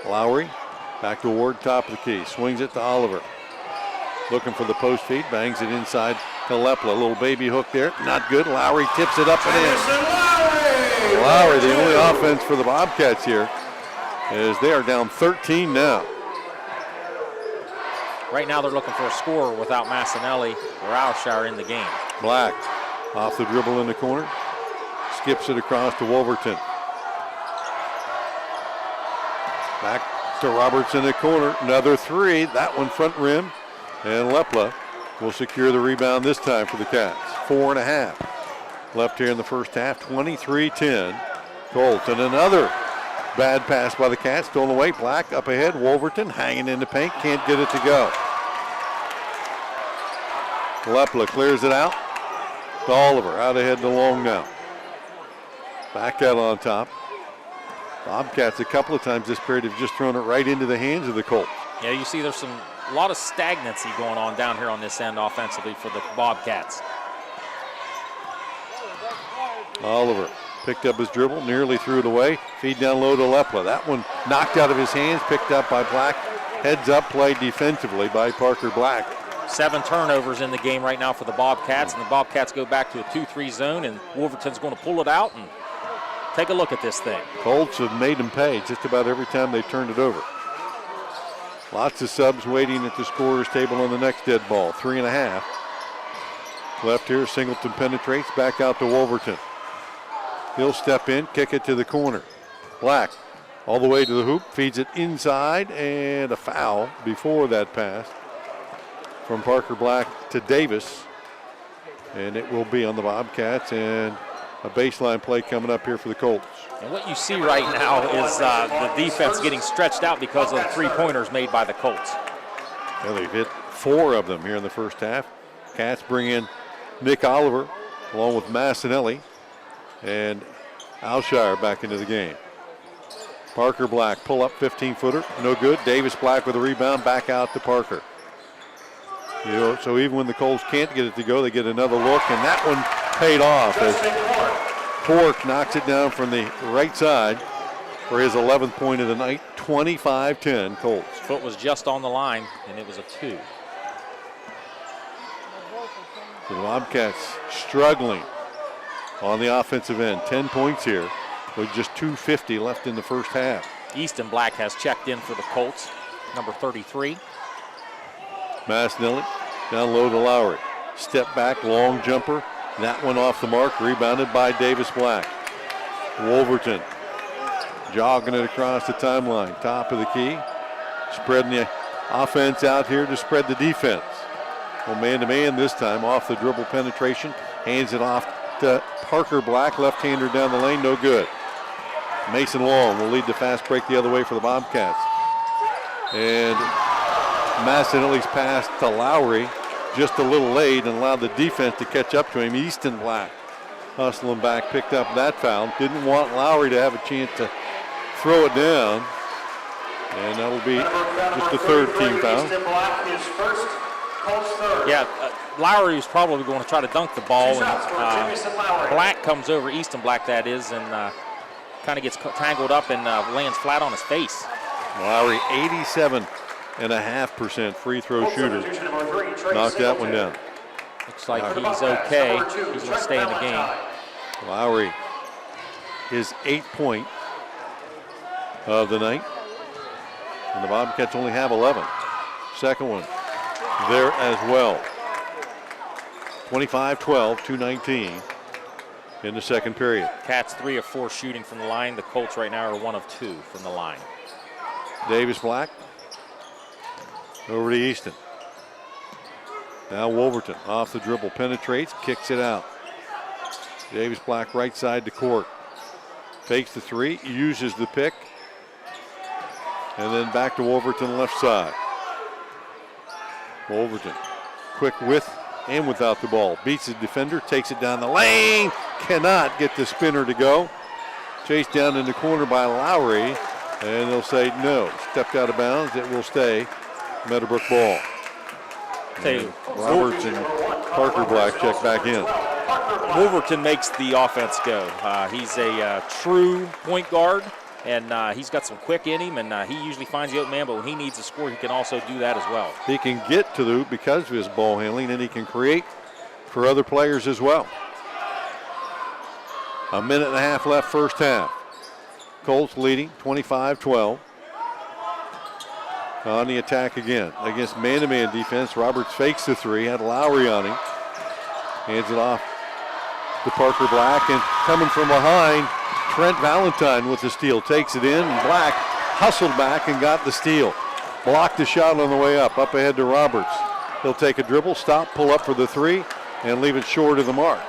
Lowry back to Ward, top of the key. Swings it to Oliver. Looking for the post feed, bangs it inside to Lepla. A little baby hook there, not good. Lowry tips it up and in. Lowry, the only offense for the Bobcats here, as they are down 13 now. Right now they're looking for a scorer without Massinelli or Alshire in the game. Black off the dribble in the corner, skips it across to Wolverton. Back to Roberts in the corner, another three, that one front rim. And Lepla will secure the rebound this time for the Cats. 4.5 left here in the first half, 23-10. Colts, and another bad pass by the Cats, stolen away. Black up ahead, Wolverton hanging in the paint, can't get it to go. Lepla clears it out to Oliver, out ahead to Long now. Back out on top. Bobcats a couple of times this period have just thrown it right into the hands of the Colts. Yeah, you see there's a lot of stagnancy going on down here on this end offensively for the Bobcats. Oliver picked up his dribble, nearly threw it away. Feed down low to Lepla. That one knocked out of his hands, picked up by Black. Heads up play defensively by Parker Black. 7 turnovers in the game right now for the Bobcats, and the Bobcats go back to a 2-3 zone, and Wolverton's going to pull it out and take a look at this thing. Colts have made them pay just about every time they turned it over. Lots of subs waiting at the scorer's table on the next dead ball. 3.5. Left here, Singleton penetrates, back out to Wolverton. He'll step in, kick it to the corner. Black all the way to the hoop, feeds it inside, and a foul before that pass from Parker Black to Davis. And it will be on the Bobcats, and a baseline play coming up here for the Colts. And what you see right now is the defense getting stretched out because of the 3-pointers made by the Colts. Well, they've hit 4 of them here in the first half. Cats bring in Nick Oliver along with Massinelli and Alshire back into the game. Parker Black, pull up 15-footer, no good. Davis Black with a rebound, back out to Parker. So even when the Colts can't get it to go, they get another look, and that one paid off as Pork knocks it down from the right side for his 11th point of the night. 25-10 Colts. Foot was just on the line, and it was a 2. The Bobcats struggling on the offensive end. 10 points here with just 2:50 left in the first half. Easton Black has checked in for the Colts, number 33. Massinelli down low to Lowry. Step back, long jumper. That one off the mark, rebounded by Davis Black. Wolverton jogging it across the timeline, top of the key. Spreading the offense out here to spread the defense. Well, man-to-man this time, off the dribble penetration. Hands it off to Parker Black, left-hander down the lane, no good. Mason Long will lead the fast break the other way for the Bobcats. And Massinelli's pass to Lowry, just a little late, and allowed the defense to catch up to him. Easton Black hustling back, picked up that foul. Didn't want Lowry to have a chance to throw it down. And that'll be just the 3rd team foul. Yeah, Lowry was probably going to try to dunk the ball, and Black comes over, Easton Black that is, and kind of gets tangled up and lands flat on his face. Lowry, 87.5% free throw shooter. Knocked that one down. Looks like he's okay. He's going to stay in the game. Lowry, his 8th point of the night. And the Bobcats only have 11. Second one there as well. 25-12, 2:19 in the second period. Cats 3 of 4 shooting from the line. The Colts right now are 1 of 2 from the line. Davis Black over to Easton. Now Wolverton off the dribble, penetrates, kicks it out. Davis Black right side to court. Fakes the 3, uses the pick. And then back to Wolverton left side. Wolverton, quick with and without the ball. Beats the defender, takes it down the lane. Cannot get the spinner to go. Chased down in the corner by Lowry. And they'll say no. Stepped out of bounds. It will stay Meadowbrook ball. Roberts and Parker Black check back in. Wolverton makes the offense go. He's a true point guard, and he's got some quick in him, and he usually finds the open man, but when he needs to score, he can also do that as well. He can get to the hoop because of his ball handling, and he can create for other players as well. 1.5 minutes left first half. Colts leading 25-12. On the attack again against man-to-man defense. Roberts fakes the 3, had Lowry on him. Hands it off to Parker Black, and coming from behind, Trent Valentine with the steal. Takes it in, and Black hustled back and got the steal. Blocked the shot on the way up ahead to Roberts. He'll take a dribble, stop, pull up for the 3, and leave it short of the mark.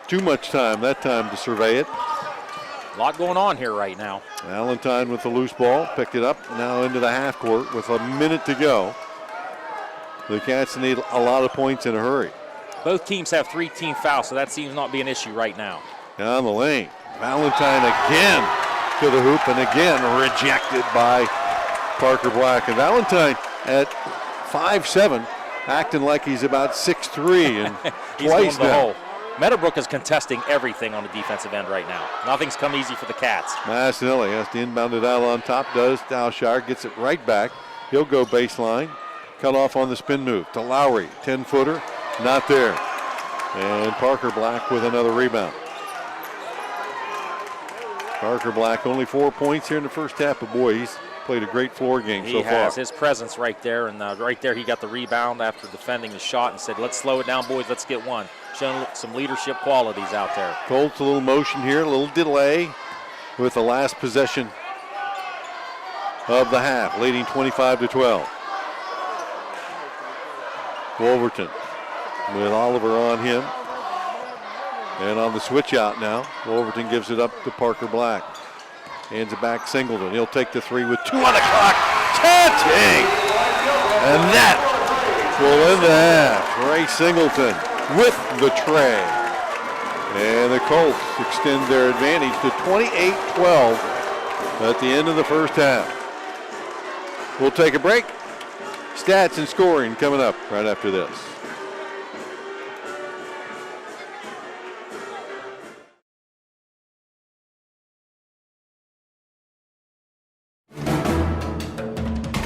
Too much time that time to survey it. A lot going on here right now. Valentine with the loose ball, picked it up, now into the half court with a minute to go. The Cats need a lot of points in a hurry. Both teams have 3 team fouls, so that seems not be an issue right now. Down the lane, Valentine again to the hoop, and again rejected by Parker Black. And Valentine at 5'7", acting like he's about 6'3", and he's twice going now. hole. Meadowbrook is contesting everything on the defensive end right now. Nothing's come easy for the Cats. Massinelli has to inbound it out on top, does. Dalshire gets it right back. He'll go baseline. Cut off on the spin move to Lowry. 10-footer, not there. And Parker Black with another rebound. Parker Black only 4 points here in the first half, but boy, he's played a great floor game so far. He has his presence right there, and right there he got the rebound after defending the shot and said, let's slow it down, boys, let's get one. Showing some leadership qualities out there. Colts a little motion here, a little delay with the last possession of the half, leading 25-12. Wolverton with Oliver on him. And on the switch out now, Wolverton gives it up to Parker Black. Hands it back Singleton. He'll take the three with 2 on the clock. Touching! And that will end the half. Ray Singleton with the tray. And the Colts extend their advantage to 28-12 at the end of the first half. We'll take a break. Stats and scoring coming up right after this.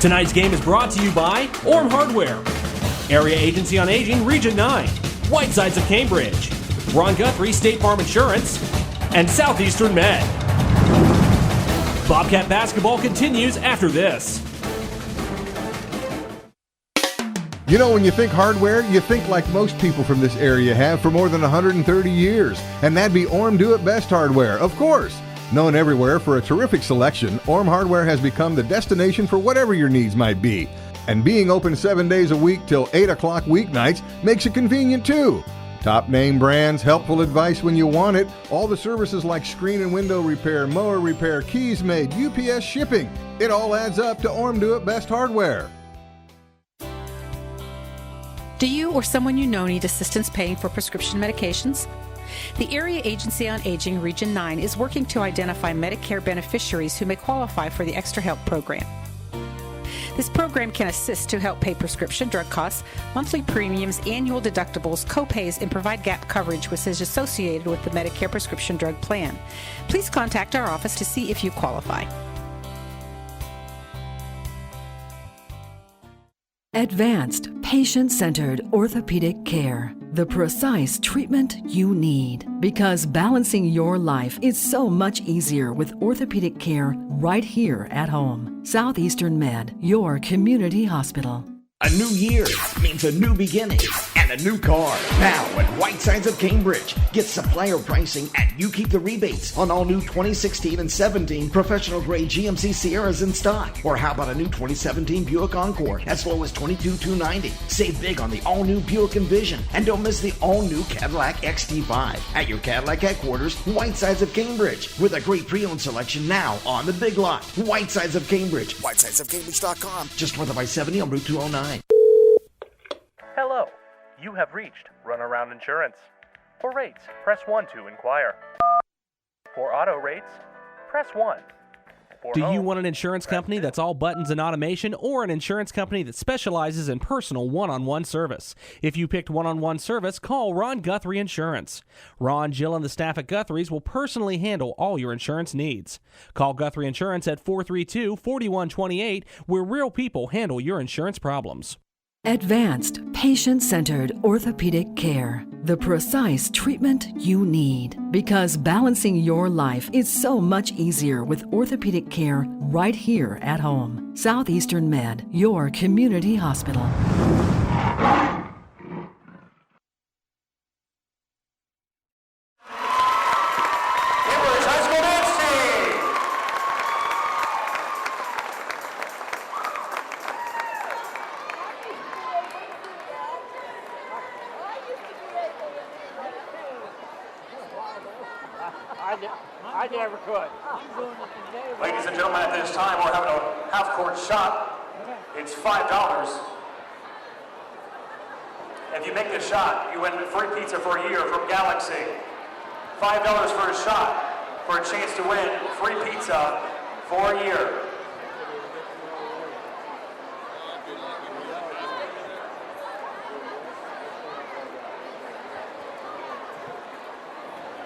Tonight's game is brought to you by Orm Hardware, Area Agency on Aging, Region 9, Whitesides of Cambridge, Ron Guthrie State Farm Insurance, and Southeastern Med. Bobcat basketball continues after this. You know, when you think hardware, you think like most people from this area have for more than 130 years, and that'd be Orm Do It Best Hardware, of course. Known everywhere for a terrific selection, Orm Hardware has become the destination for whatever your needs might be. And being open 7 days a week till 8 o'clock weeknights makes it convenient too. Top name brands, helpful advice when you want it, all the services like screen and window repair, mower repair, keys made, UPS shipping. It all adds up to Orm Do It Best Hardware. Do you or someone you know need assistance paying for prescription medications? The Area Agency on Aging, Region 9, is working to identify Medicare beneficiaries who may qualify for the Extra Help program. This program can assist to help pay prescription drug costs, monthly premiums, annual deductibles, copays, and provide gap coverage which is associated with the Medicare prescription drug plan. Please contact our office to see if you qualify. Advanced, patient-centered orthopedic care. The precise treatment you need. Because balancing your life is so much easier with orthopedic care right here at home. Southeastern Med, your community hospital. A new year means a new beginning and a new car. Now at Whitesides of Cambridge, get supplier pricing and you keep the rebates on all new 2016 and 17 professional grade GMC Sierras in stock. Or how about a new 2017 Buick Encore as low as $22,290? Save big on the all new Buick Envision and don't miss the all new Cadillac XT5 at your Cadillac headquarters, Whitesides of Cambridge, with a great pre-owned selection now on the big lot. Whitesides of Cambridge, whitesidesofcambridge.com, just north of I-70 on Route 209. Hello, you have reached Runaround Insurance. For rates, press 1 to inquire. For auto rates, press 1. For Do you home, want an insurance company that's all buttons and automation, or an insurance company that specializes in personal one-on-one service? If you picked one-on-one service, call Ron Guthrie Insurance. Ron, Jill, and the staff at Guthrie's will personally handle all your insurance needs. Call Guthrie Insurance at 432-4128, where real people handle your insurance problems. Advanced, patient-centered orthopedic care. The precise treatment you need. Because balancing your life is so much easier with orthopedic care right here at home. Southeastern Med, your community hospital. I never could. Ladies and gentlemen, at this time, we're having a half-court shot. It's $5. If you make this shot, you win free pizza for a year from Galaxy. $5 for a shot for a chance to win free pizza for a year.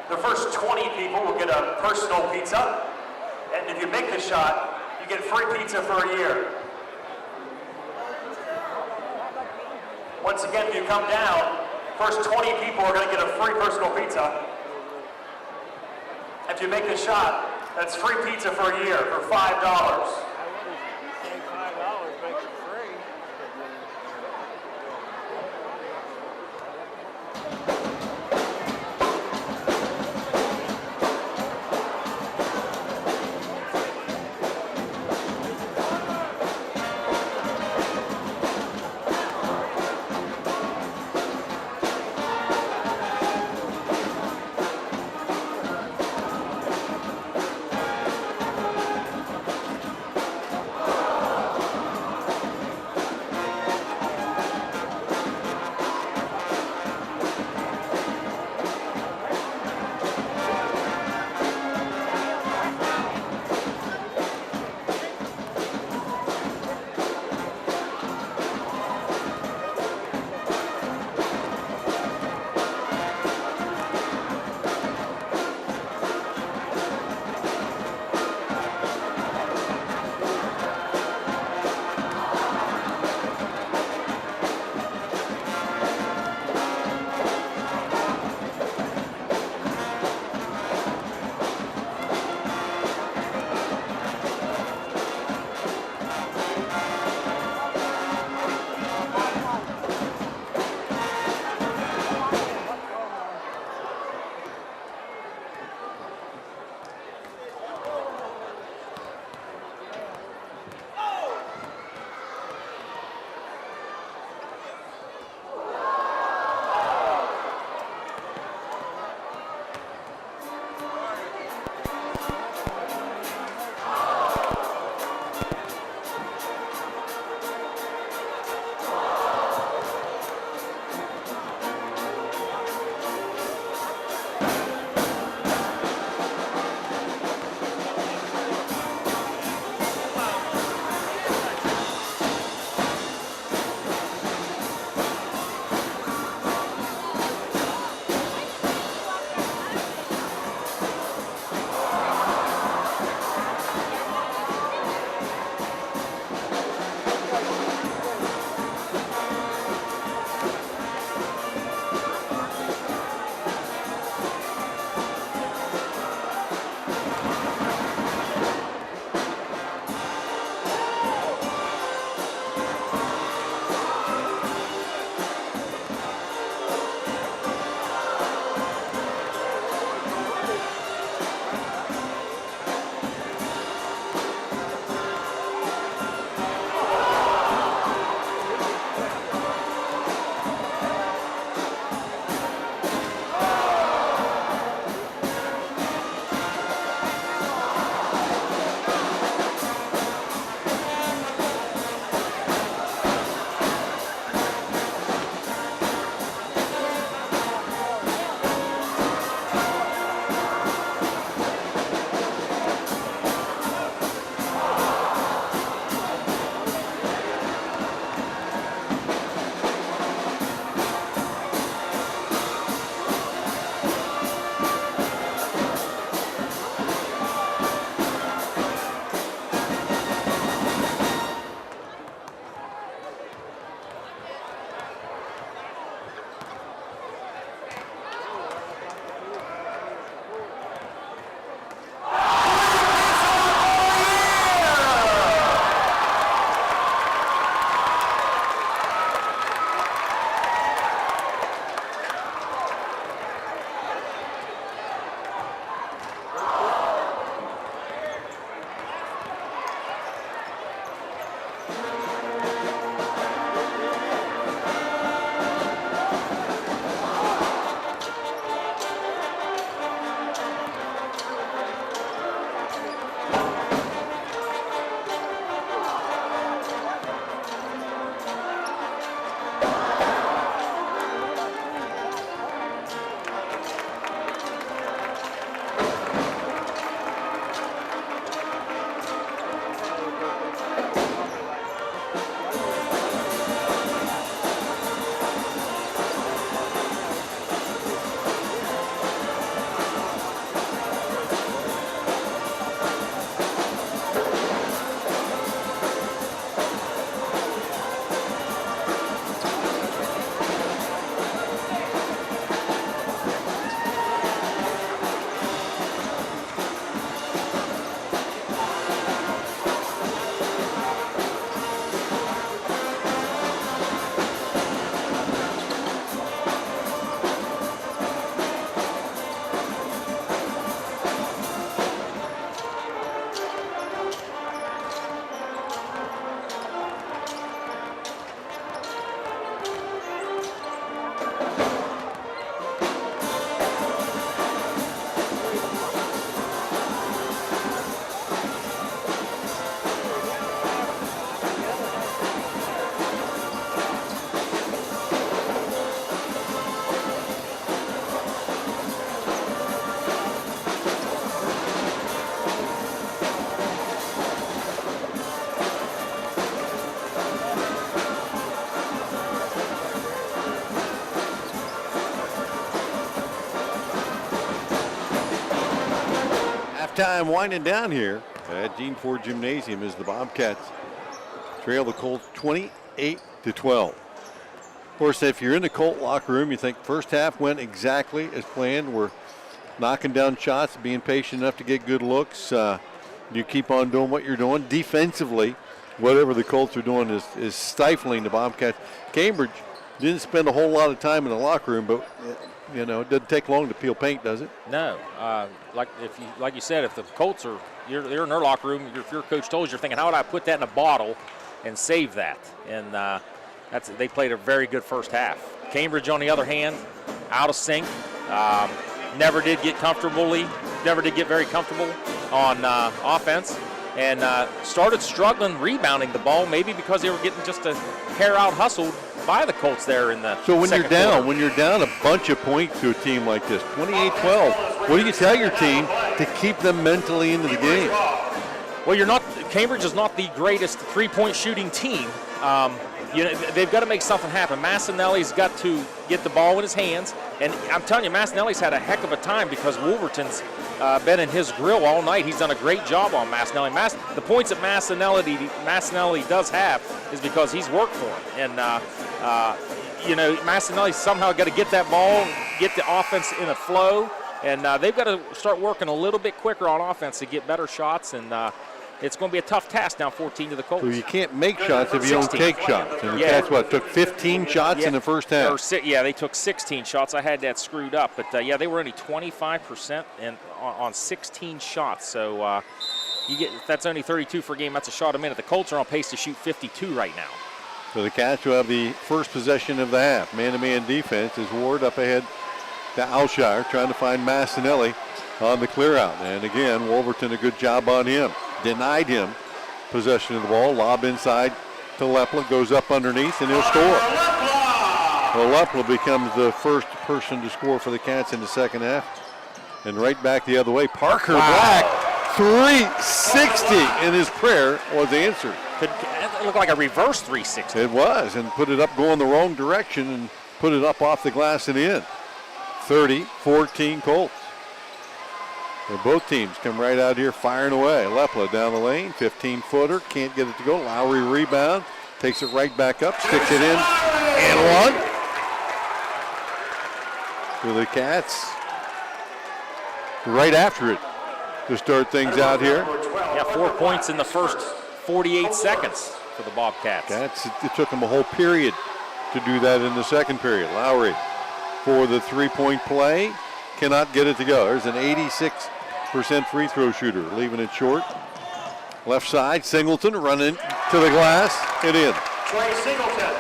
The first 20 people will get a personal pizza, and if you make the shot, you get free pizza for a year. Once again, if you come down, first 20 people are going to get a free personal pizza. If you make the shot, that's free pizza for a year for $5. Say $5 makes it free. halftime winding down here at Gene Ford Gymnasium as the Bobcats trail the Colts 28-12. Of course, if you're in the Colt locker room, you think first half went exactly as planned. We're knocking down shots, being patient enough to get good looks. You keep on doing what you're doing. Defensively, whatever the Colts are doing is stifling the Bobcats. Cambridge didn't spend a whole lot of time in the locker room, but it doesn't take long to peel paint, does it? No. Like you said, if the Colts are you're in their locker room, if your coach told you, you're thinking, how would I put that in a bottle and save that? And they played a very good first half. Cambridge, on the other hand, out of sync. Never did get very comfortable on offense, and started struggling rebounding the ball, maybe because they were getting just a hair out hustled by the Colts there in the So when second you're down a bunch of points to a team like this, 28-12, what do you tell your team to keep them mentally into the game? Well, Cambridge is not the greatest three-point shooting team. They've got to make something happen. Massinelli's got to get the ball in his hands, and I'm telling you, Massinelli's had a heck of a time because Wolverton's been in his grill all night. He's done a great job on Massinelli. The points that Massinelli does have is because he's worked for him, and Massinelli somehow got to get that ball, get the offense in a flow, and they've got to start working a little bit quicker on offense to get better shots, and it's going to be a tough task down 14 to the Colts. So you can't make shots if you 16. don't take shots. And the Cats, took 15 shots in the first half? They took 16 shots. I had that screwed up. But, they were only 25% on 16 shots. So that's only 32 for a game. That's a shot a minute. The Colts are on pace to shoot 52 right now. So the Cats will have the first possession of the half. Man-to-man defense is Ward up ahead to Alshire, trying to find Massinelli on the clear out. And again, Wolverton, a good job on him. Denied him possession of the ball. Lob inside to Lepla. Goes up underneath, and he'll score. Well, Lepla becomes the first person to score for the Cats in the second half. And right back the other way, Parker Black, 360, and his prayer was answered. It looked like a reverse 360. It was, and put it up going the wrong direction and put it up off the glass and in. 30-14 Colts. And both teams come right out here firing away. Lepla down the lane, 15-footer, can't get it to go. Lowry rebound, takes it right back up, sticks it in, and one. For the Cats, right after it to start things out here. Yeah, 4 points in the first 48 seconds for the Bobcats. It took them a whole period to do that in the second period. Lowry for the three-point play, cannot get it to go. There's an 86% free throw shooter, leaving it short. Left side, Singleton running to the glass and in. Trey Singleton.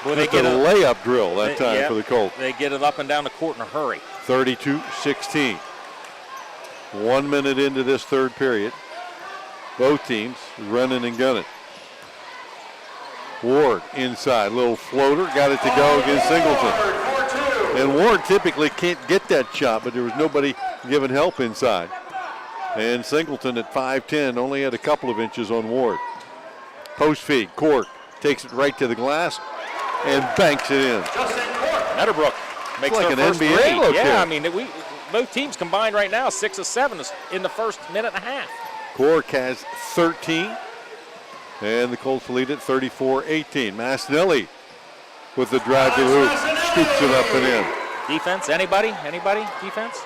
Well, they get a layup drill that time for the Colts. They get it up and down the court in a hurry. 32-16. 1 minute into this third period. Both teams running and gunning. Ward inside, little floater, got it to go against Singleton. And Ward typically can't get that shot, but there was nobody giving help inside. And Singleton at 5'10", only had a couple of inches on Ward. Post feed, Cork takes it right to the glass and banks it in. Meadowbrook makes like their an first NBA three. look Yeah, here. I mean, both teams combined right now, 6 of 7 in the first minute and a half. Cork has 13, and the Colts lead it 34-18. Massinelli with the drive to the hoop, scoops it up and in. Defense, anybody? Defense?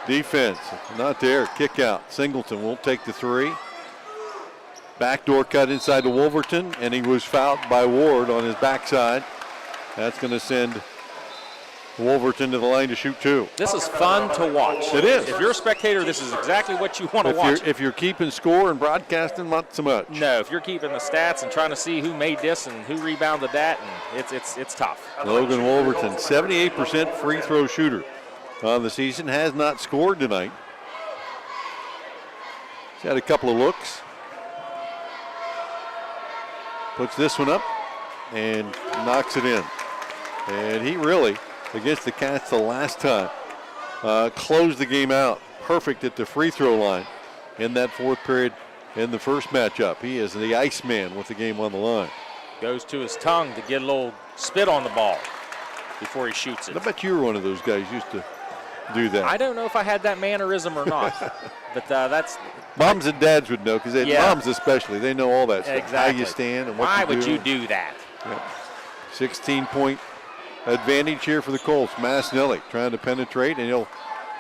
Defense, not there, kick out. Singleton won't take the three. Backdoor cut inside to Wolverton, and he was fouled by Ward on his backside. That's going to send Wolverton to the line to shoot two. This is fun to watch. It is. If you're a spectator, this is exactly what you want to watch. If you're keeping score and broadcasting, not so much. No, if you're keeping the stats and trying to see who made this and who rebounded that, and it's tough. Logan Wolverton, 78% free throw shooter on the season, has not scored tonight. He's had a couple of looks. Puts this one up and knocks it in. And he really, against the Cats the last time, closed the game out. Perfect at the free throw line in that fourth period in the first matchup. He is the Iceman with the game on the line. Goes to his tongue to get a little spit on the ball before he shoots it. I bet you were one of those guys used to do that. I don't know if I had that mannerism or not, but that's. Moms and dads would know because moms especially, they know all that stuff. Exactly. How you stand and what Why you do. would you do that? Yeah. 16-point advantage here for the Colts. Masnelli trying to penetrate, and he'll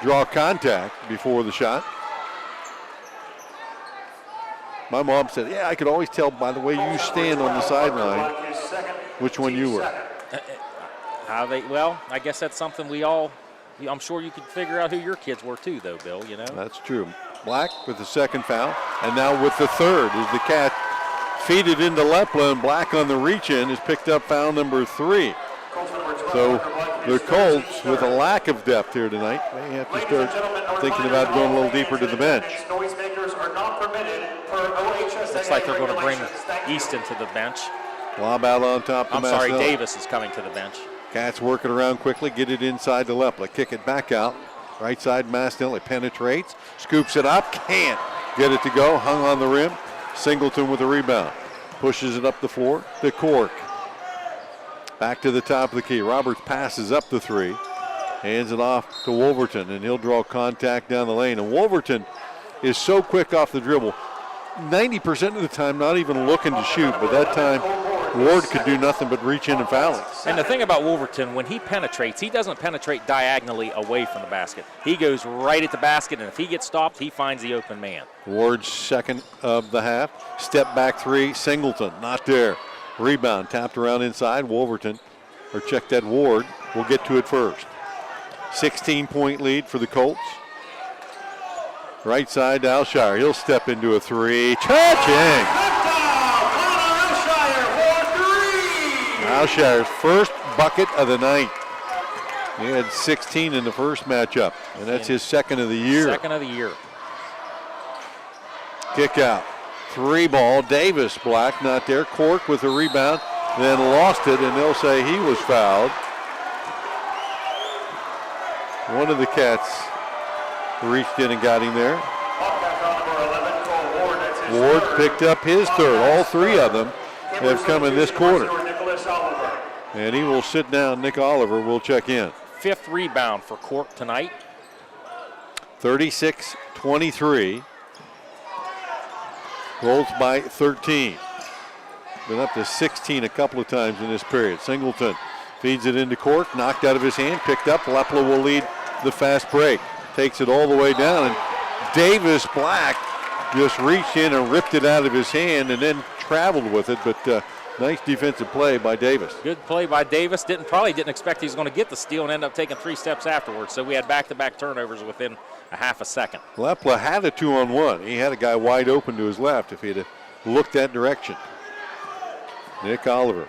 draw contact before the shot. My mom said, yeah, I could always tell by the way you stand on the sideline which one you were. Well, I guess that's something I'm sure you could figure out who your kids were too, though, Bill, you know? That's true. Black with the second foul, and now with the third as the Cat feed it into Lepla, and Black on the reach-in has picked up foul number 3. So the Colts, with a lack of depth here tonight, may have to start thinking about going a little deeper to the bench. Looks like they're going to bring Easton to the bench. Lob out on top to Masnelli. Davis is coming to the bench. Cats working around quickly, get it inside to Lepla, kick it back out. Right side, Masnelli penetrates, scoops it up, can't get it to go, hung on the rim. Singleton with a rebound, pushes it up the floor to Cork. Back to the top of the key. Roberts passes up the 3, hands it off to Wolverton, and he'll draw contact down the lane. And Wolverton is so quick off the dribble, 90% of the time not even looking to shoot, but that time Ward could do nothing but reach in and foul it. And the thing about Wolverton, when he penetrates, he doesn't penetrate diagonally away from the basket. He goes right at the basket, and if he gets stopped, he finds the open man. Ward's second of the half. Step back 3, Singleton, not there. Rebound, tapped around inside. Wolverton, or check that Ward, will get to it first. 16-point lead for the Colts. Right side to Alshire. He'll step into a 3. Touching! Alshire's first bucket of the night. He had 16 in the first matchup, and that's his second of the year. Second of the year. Kick out. 3 ball. Davis, Black, not there. Cork with a rebound, then lost it, and they'll say he was fouled. One of the Cats reached in and got him there. Ward picked up his third. All 3 of them have come in this quarter. And he will sit down. Nick Oliver will check in. 5th rebound for Cork tonight. 36-23. Colts by 13. Been up to 16 a couple of times in this period. Singleton feeds it into Cork, knocked out of his hand, picked up. Lepla will lead the fast break. Takes it all the way down, and Davis Black just reached in and ripped it out of his hand and then traveled with it, but nice defensive play by Davis. Good play by Davis. Probably didn't expect he was going to get the steal and end up taking 3 steps afterwards. So we had back-to-back turnovers within a half a second. Lepla had a 2-on-1. He had a guy wide open to his left if he'd have looked that direction. Nick Oliver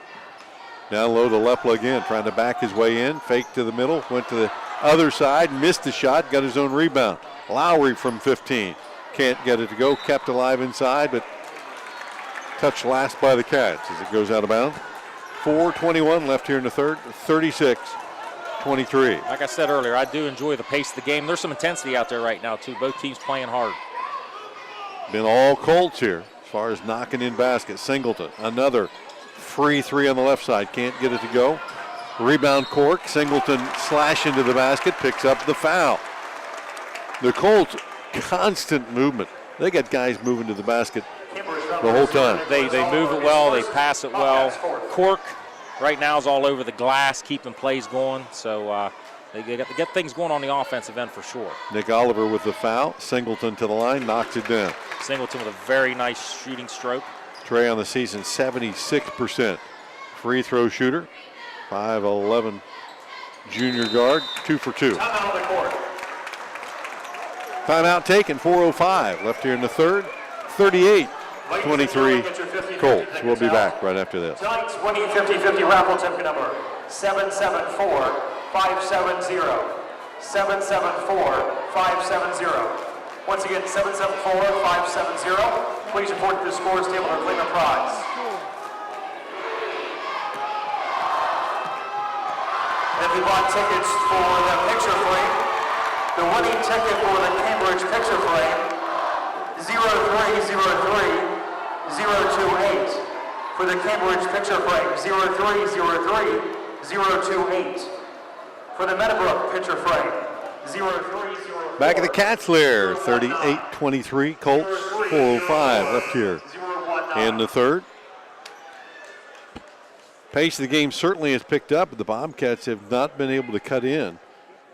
down low to Lepla again, trying to back his way in. Fake to the middle, went to the other side, missed the shot, got his own rebound. Lowry from 15. Can't get it to go, kept alive inside, but touched last by the Cats as it goes out of bounds. 4:21 left here in the third, 36-23. Like I said earlier, I do enjoy the pace of the game. There's some intensity out there right now, too. Both teams playing hard. Been all Colts here as far as knocking in baskets. Singleton, another free 3 on the left side, can't get it to go. Rebound Cork, Singleton slash into the basket, picks up the foul. The Colts, constant movement. They got guys moving to the basket the whole time. They move it well, they pass it well. Cork right now is all over the glass, keeping plays going. So they get things going on the offensive end for sure. Nick Oliver with the foul. Singleton to the line, knocks it down. Singleton with a very nice shooting stroke. Trey on the season, 76% free throw shooter. 5'11" junior guard, 2 for 2. Timeout taken, 4:05 left here in the third. 38-23 Colts. We'll be back right after this. Tonight's winning 50-50 raffle ticket number 774-570. 774-570. Once again, 774-570. Please report to the scores table or claim a prize. If you bought tickets for the picture frame, the winning ticket for the Cambridge picture frame, 0303028. For the Cambridge picture frame, 0303028. For the Meadowbrook picture frame, 0304. Back at the Cats lair, 38-23 Colts, 4:05 left here in the third. Pace of the game certainly has picked up, but the Bobcats have not been able to cut in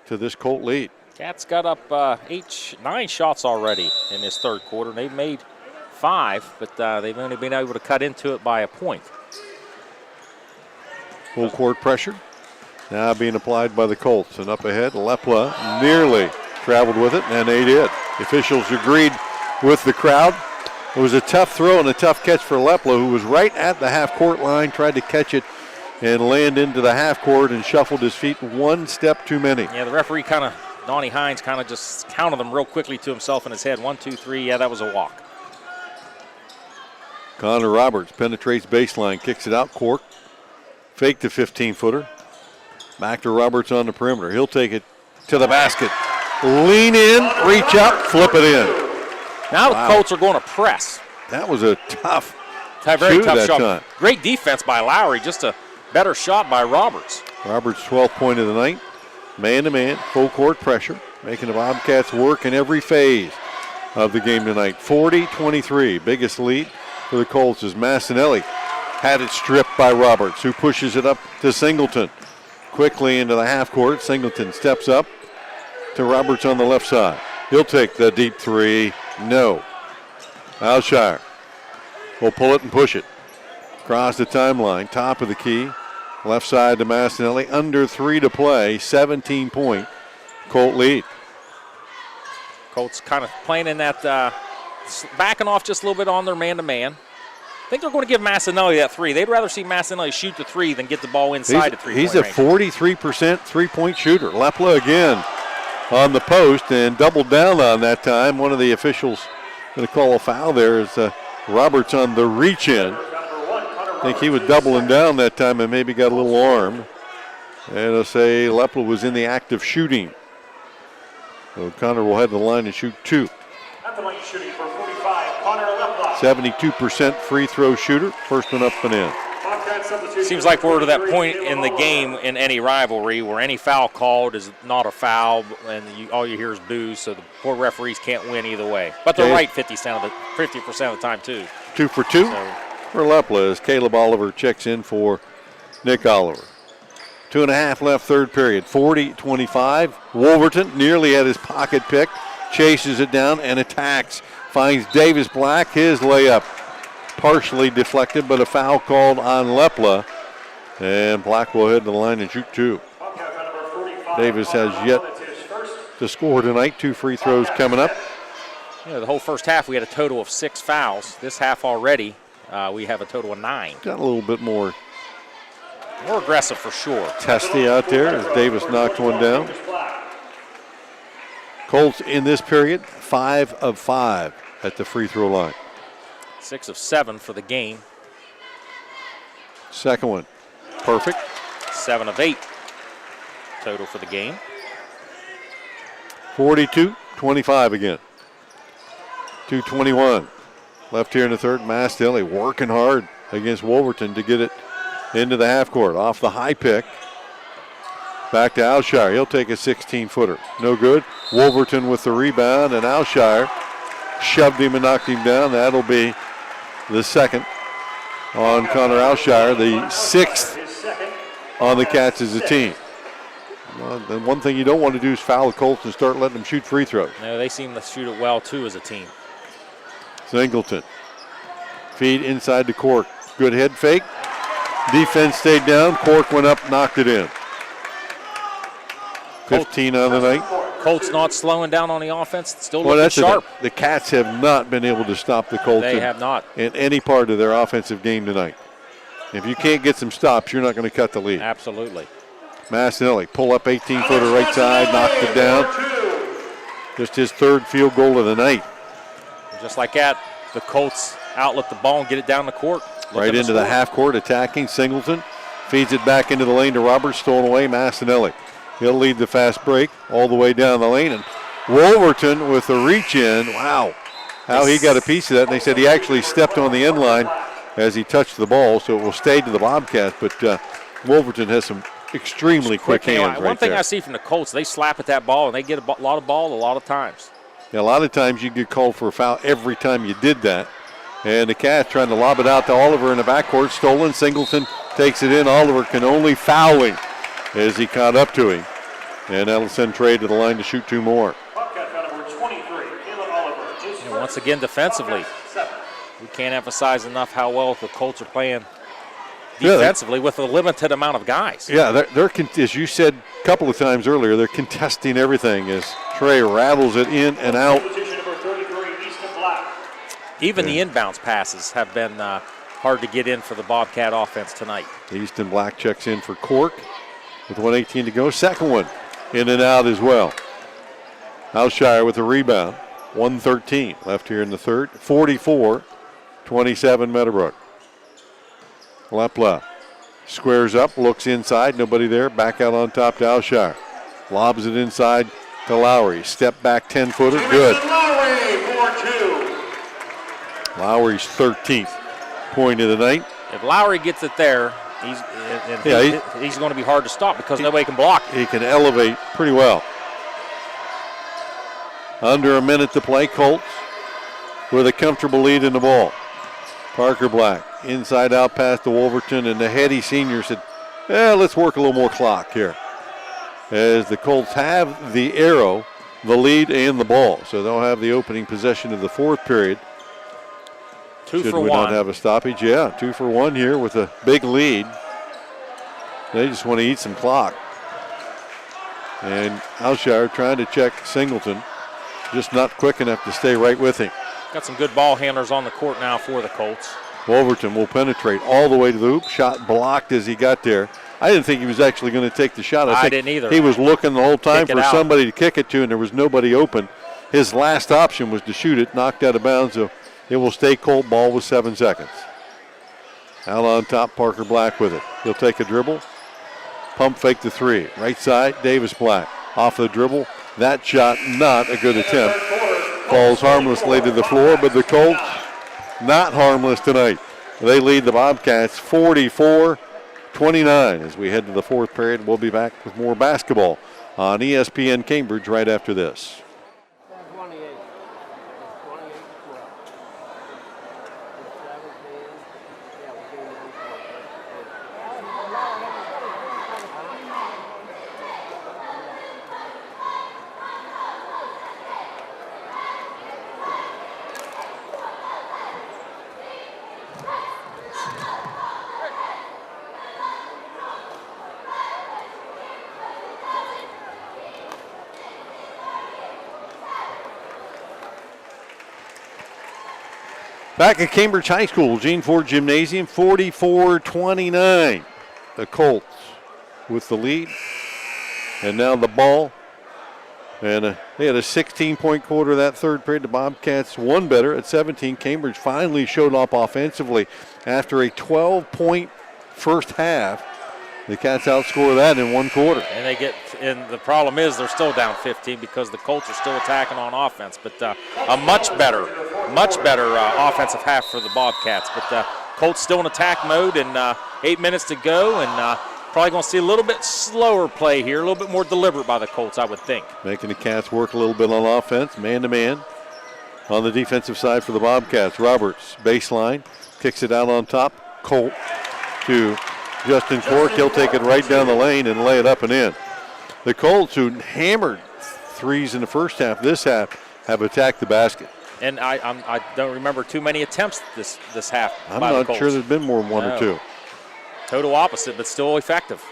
to this Colt lead. Cats got up 9 shots already in this third quarter. They've made 5, but they've only been able to cut into it by a point. Full court pressure now being applied by the Colts. And up ahead, Lepla nearly traveled with it, and they did. The officials agreed with the crowd. It was a tough throw and a tough catch for Lepla, who was right at the half-court line, tried to catch it and land into the half-court and shuffled his feet one step too many. Yeah, the referee Donnie Hines just counted them real quickly to himself in his head. 1, 2, 3, yeah, that was a walk. Connor Roberts penetrates baseline, kicks it out, Cork. Fake the 15-footer. Back to Roberts on the perimeter. He'll take it to the basket. Lean in, reach up, flip it in. Now the Colts are going to press. That was a tough very shoot tough that shot. time. Great defense by Lowry, just a better shot by Roberts. Roberts' 12th point of the night. Man-to-man, full court pressure, making the Bobcats work in every phase of the game tonight. 40-23, biggest lead for the Colts as Massinelli had it stripped by Roberts, who pushes it up to Singleton. Quickly into the half court, Singleton steps up to Roberts on the left side. He'll take the deep three. No. Alshire will pull it and push it. Across the timeline, top of the key. Left side to Massinelli. Under 3 to play. 17-point Colt lead. Colts kind of playing in that, backing off just a little bit on their man-to-man. I think they're going to give Massinelli that 3. They'd rather see Massinelli shoot the 3 than get the ball inside the 3-point He's a 43% three-point shooter. Lepla again on the post and doubled down on that time. One of the officials going to call a foul there is Roberts on the reach-in. I think he was doubling down that time and maybe got a little arm. And they'll say Lepla was in the act of shooting. So Connor will head to the line and shoot 2. At the line shooting for 45, Connor Lepla. 72% free throw shooter. First one up and in. Seems like we're to that point in the game in any rivalry where any foul called is not a foul, and all you hear is boos, so the poor referees can't win either way. But they're right 50% of the time, too. 2 for 2 for Lepla as Caleb Oliver checks in for Nick Oliver. 2.5 left, third period. 40-25. Wolverton nearly had his pocket pick, chases it down and attacks. Finds Davis Black, his layup partially deflected, but a foul called on Lepla. And Black will head to the line and shoot 2. Davis has yet to score tonight. 2 free throws coming up. The whole first half we had a total of 6 fouls. This half already we have a total of 9. Got a little bit more aggressive for sure. Testy out there as Davis knocks one down. Colts in this period, 5 of 5 at the free throw line. 6 of 7 for the game. Second one, perfect. 7 of 8 total for the game. 42-25 again. 2:21 left here in the third. Massinelli working hard against Wolverton to get it into the half court. Off the high pick. Back to Alshire. He'll take a 16-footer. No good. Wolverton with the rebound, and Alshire shoved him and knocked him down. That'll be the second on Connor Alshire, the 6th on the Cats as a team. Well, the one thing you don't want to do is foul the Colts and start letting them shoot free throws. No, they seem to shoot it well, too, as a team. Singleton. Feed inside to Cork. Good head fake. Defense stayed down. Cork went up, knocked it in. 15 on the night. Colts not slowing down on the offense. Still Well, looking that's sharp. The Cats have not been able to stop the Colts. They have not. In any part of their offensive game tonight. If you can't get some stops, you're not going to cut the lead. Absolutely. Massinelli, pull up 18-footer right side, knocked it down. Just his 3rd field goal of the night. Just like that, the Colts outlet the ball and get it down the court. Right into the half court, attacking. Singleton feeds it back into the lane to Roberts, stolen away. Massinelli. He'll lead the fast break all the way down the lane. And Wolverton with the reach in. Wow. How he got a piece of that. And they said he actually stepped on the end line as he touched the ball, so it will stay to the Bobcats. But Wolverton has some extremely quick hands. One thing I see from the Colts, they slap at that ball and they get a lot of ball a lot of times. Yeah, a lot of times you get called for a foul every time you did that. And the Cats trying to lob it out to Oliver in the backcourt. Stolen. Singleton takes it in. Oliver can only foul him as he caught up to him. And that'll send Trey to the line to shoot 2 more. And once again, defensively, we can't emphasize enough how well the Colts are playing defensively with a limited amount of guys. Yeah, they're as you said a couple of times earlier, they're contesting everything as Trey rattles it in and out. Even the inbounds passes have been hard to get in for the Bobcat offense tonight. Easton Black checks in for Cork with 1:18 to go. Second one in and out as well. Alshire with a rebound. 1:13 left here in the third. 44-27 Meadowbrook. Lepla squares up, looks inside, nobody there. Back out on top to Alshire. Lobs it inside to Lowry. Step back 10-footer, good. Lowry's 13th point of the night. If Lowry gets it there, he's going to be hard to stop because nobody can block. He can elevate pretty well. Under a minute to play, Colts with a comfortable lead in the ball. Parker Black, inside out pass to Wolverton, and the heady senior said, let's work a little more clock here. As the Colts have the arrow, the lead, and the ball. So they'll have the opening possession of the fourth period. 2 Should for we 1. not have a stoppage? Yeah, 2 for 1 here with a big lead. They just want to eat some clock. And Alshire trying to check Singleton. Just not quick enough to stay right with him. Got some good ball handlers on the court now for the Colts. Wolverton will penetrate all the way to the hoop. Shot blocked as he got there. I didn't think he was actually going to take the shot. I didn't either. He was looking the whole time for out. somebody to kick it to, and there was nobody open. His last option was to shoot it, knocked out of bounds, so it will stay Colt ball with 7 seconds. Out on top, Parker Black with it. He'll take a dribble. Pump fake the 3. Right side, Davis Black. Off the dribble. That shot, not a good attempt. Falls harmlessly to the floor, but the Colts not harmless tonight. They lead the Bobcats 44-29 as we head to the fourth period. We'll be back with more basketball on ESPN Cambridge right after this. Back at Cambridge High School, Gene Ford Gymnasium, 44-29. The Colts with the lead. And now the ball. And they had a 16-point quarter that third period. The Bobcats won better at 17. Cambridge finally showed up offensively after a 12-point first half. The Cats outscore that in 1 quarter. And the problem is they're still down 15 because the Colts are still attacking on offense. But a much better offensive half for the Bobcats. But Colts still in attack mode and 8 minutes to go. And probably going to see a little bit slower play here, a little bit more deliberate by the Colts, I would think. Making the Cats work a little bit on offense, man-to-man. On the defensive side for the Bobcats, Roberts, baseline, kicks it out on top. Colt to Justin Cork. He'll take it right down the lane and lay it up and in. The Colts, who hammered threes in the first half, this half, have attacked the basket. And I don't remember too many attempts this half. I'm not sure there's been more than 1 or 2. Total opposite, but still effective.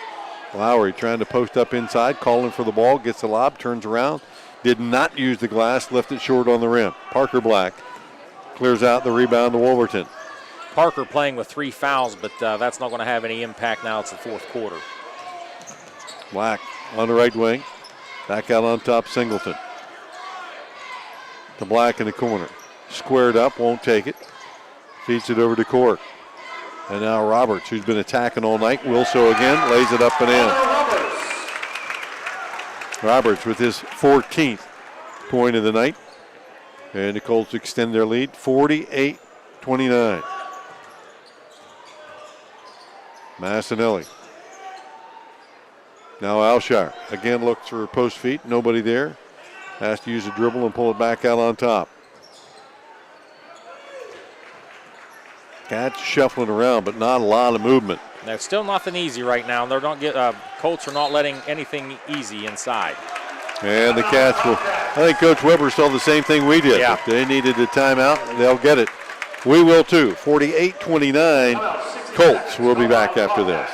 Lowry trying to post up inside, calling for the ball, gets the lob, turns around, did not use the glass, left it short on the rim. Parker Black clears out the rebound to Wolverton. Parker playing with 3 fouls, but that's not going to have any impact now. It's the fourth quarter. Black on the right wing. Back out on top, Singleton. To Black in the corner. Squared up, won't take it. Feeds it over to Cork. And now Roberts, who's been attacking all night, will so again, lays it up and in. Roberts with his 14th point of the night. And the Colts extend their lead, 48-29. Massinelli Now Alshire again looks for post feet. Nobody there. Has to use a dribble and pull it back out on top. Cats shuffling around, but not a lot of movement. There's still nothing easy right now. They're not Colts are not letting anything easy inside. And the Cats will. I think Coach Weber saw the same thing we did. Yeah. If they needed a timeout, they'll get it. We will too. 48-29. Colts will be back after this.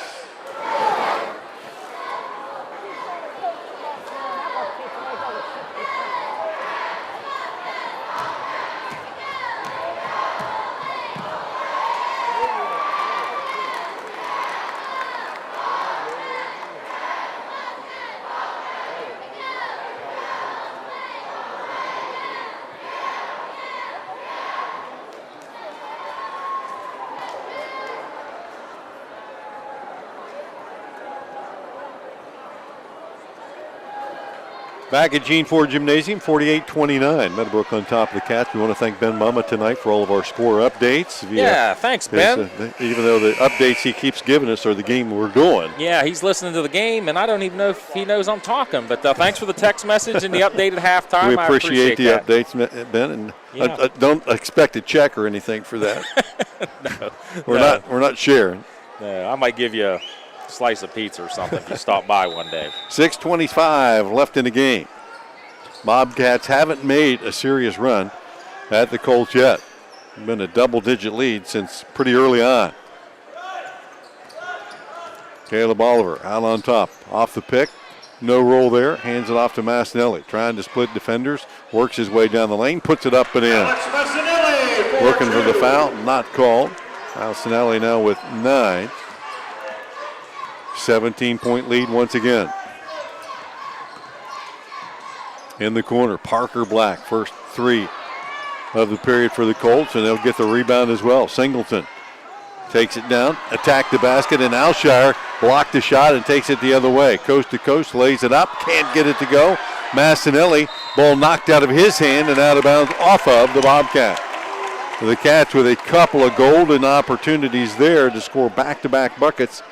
Back at Gene Ford Gymnasium, 48-29. Meadowbrook on top of the Cats. We want to thank Ben Mama tonight for all of our score updates. Yeah, thanks, Ben. Even though the updates he keeps giving us are the game we're doing. Yeah, he's listening to the game, and I don't even know if he knows I'm talking. But thanks for the text message and the updated halftime. We appreciate the that. updates, Ben, and Yeah. don't expect a check or anything for that. We're not sharing. No, I might give you a slice of pizza or something if you stop by one day. 6:25 left in the game. Bobcats haven't made a serious run at the Colts yet. Been a double-digit lead since pretty early on. Caleb Oliver out on top. Off the pick. No roll there. Hands it off to Massinelli. Trying to split defenders. Works his way down the lane. Puts it up and in. Looking for the foul. Not called. Massinelli now with 9. 17-point lead once again. In the corner, Parker Black, first 3 of the period for the Colts, and they'll get the rebound as well. Singleton takes it down, attack the basket, and Alshire blocked the shot and takes it the other way. Coast to coast, lays it up, can't get it to go. Massinelli, ball knocked out of his hand and out of bounds off of the Bobcat. The Cats with a couple of golden opportunities there to score back-to-back buckets.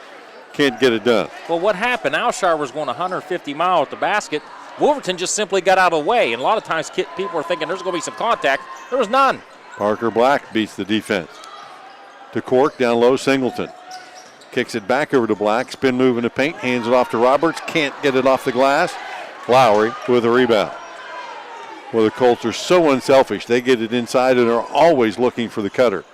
Can't get it done. Well, what happened? Alshire was going 150 miles at the basket. Wolverton just simply got out of the way, and a lot of times people are thinking there's going to be some contact. There was none. Parker Black beats the defense. To Cork, down low, Singleton. Kicks it back over to Black. Spin move in the paint, hands it off to Roberts. Can't get it off the glass. Lowry with a rebound. Well, the Colts are so unselfish. They get it inside and are always looking for the cutter.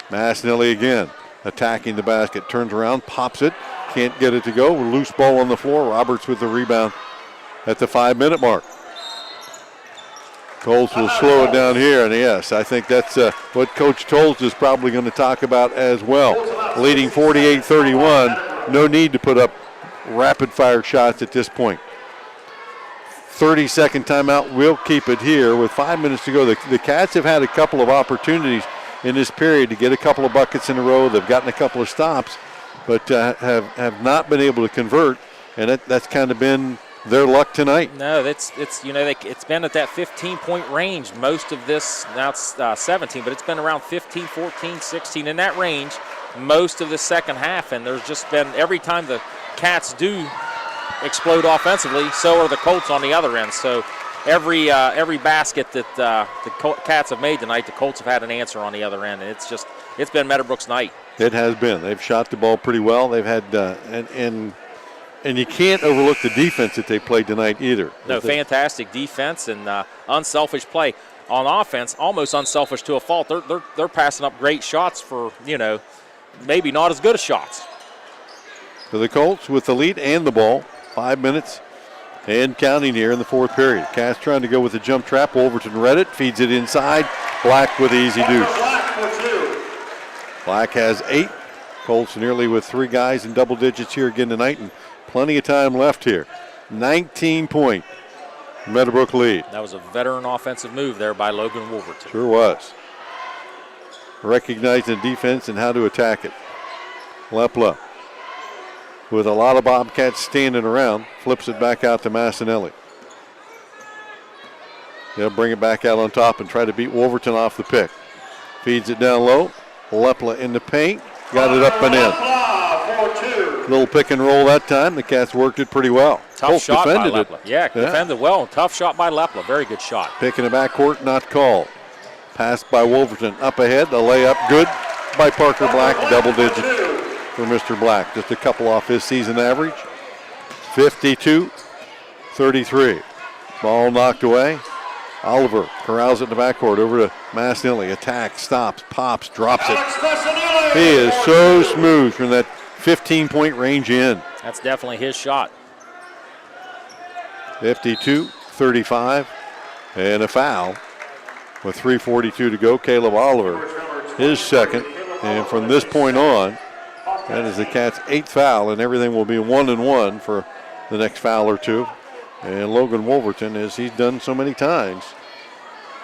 Massinelli again. Attacking the basket, turns around, pops it, can't get it to go. Loose ball on the floor. Roberts with the rebound at the 5-minute mark. Colts will slow it down here, and yes, I think that's what Coach Tolles is probably going to talk about as well. Leading 48-31, no need to put up rapid-fire shots at this point. 30-second timeout, we'll keep it here with 5 minutes to go. The Cats have had a couple of opportunities in this period to get a couple of buckets in a row. They've gotten a couple of stops, but have not been able to convert, and that's kind of been their luck tonight. No, it's been at that 15-point range most of this. Now it's 17, but it's been around 15, 14, 16 in that range most of the second half, and there's just been every time the Cats do explode offensively, so are the Colts on the other end. So every basket that the Cats have made tonight, the Colts have had an answer on the other end, and it's been Meadowbrook's night. It has been. They've shot the ball pretty well. They've had and you can't overlook the defense that they played tonight either. No, fantastic defense and unselfish play on offense. Almost unselfish to a fault. They're passing up great shots for maybe not as good as shots. So the Colts with the lead and the ball. 5 minutes and counting here in the fourth period. Cass trying to go with the jump trap. Wolverton read it, feeds it inside. Black with the easy deuce. Black has 8. Colts nearly with 3 guys in double digits here again tonight, and plenty of time left here. 19-point Meadowbrook lead. That was a veteran offensive move there by Logan Wolverton. Sure was. Recognizing the defense and how to attack it. Lepla, with a lot of Bobcats standing around, flips it back out to Massinelli. They'll bring it back out on top and try to beat Wolverton off the pick. Feeds it down low. Lepla in the paint. Got it up and in. Little pick and roll that time. The Cats worked it pretty well. Tough Colts shot by defended Lepla. Yeah, defended well. Tough shot by Lepla. Very good shot. Pick in the backcourt, not called. Pass by Wolverton. Up ahead, the layup good by Parker Black. Double digit for Mr. Black. Just a couple off his season average. 52-33. Ball knocked away. Oliver corrals it in the backcourt over to Massinelli. Attack, stops, pops, drops it. He is so smooth from that 15-point range in. That's definitely his shot. 52-35. And a foul with 3:42 to go. Caleb Oliver, his second. And from this point on, that is the Cats' 8th foul, and everything will be 1-1 for the next foul or two. And Logan Wolverton, as he's done so many times,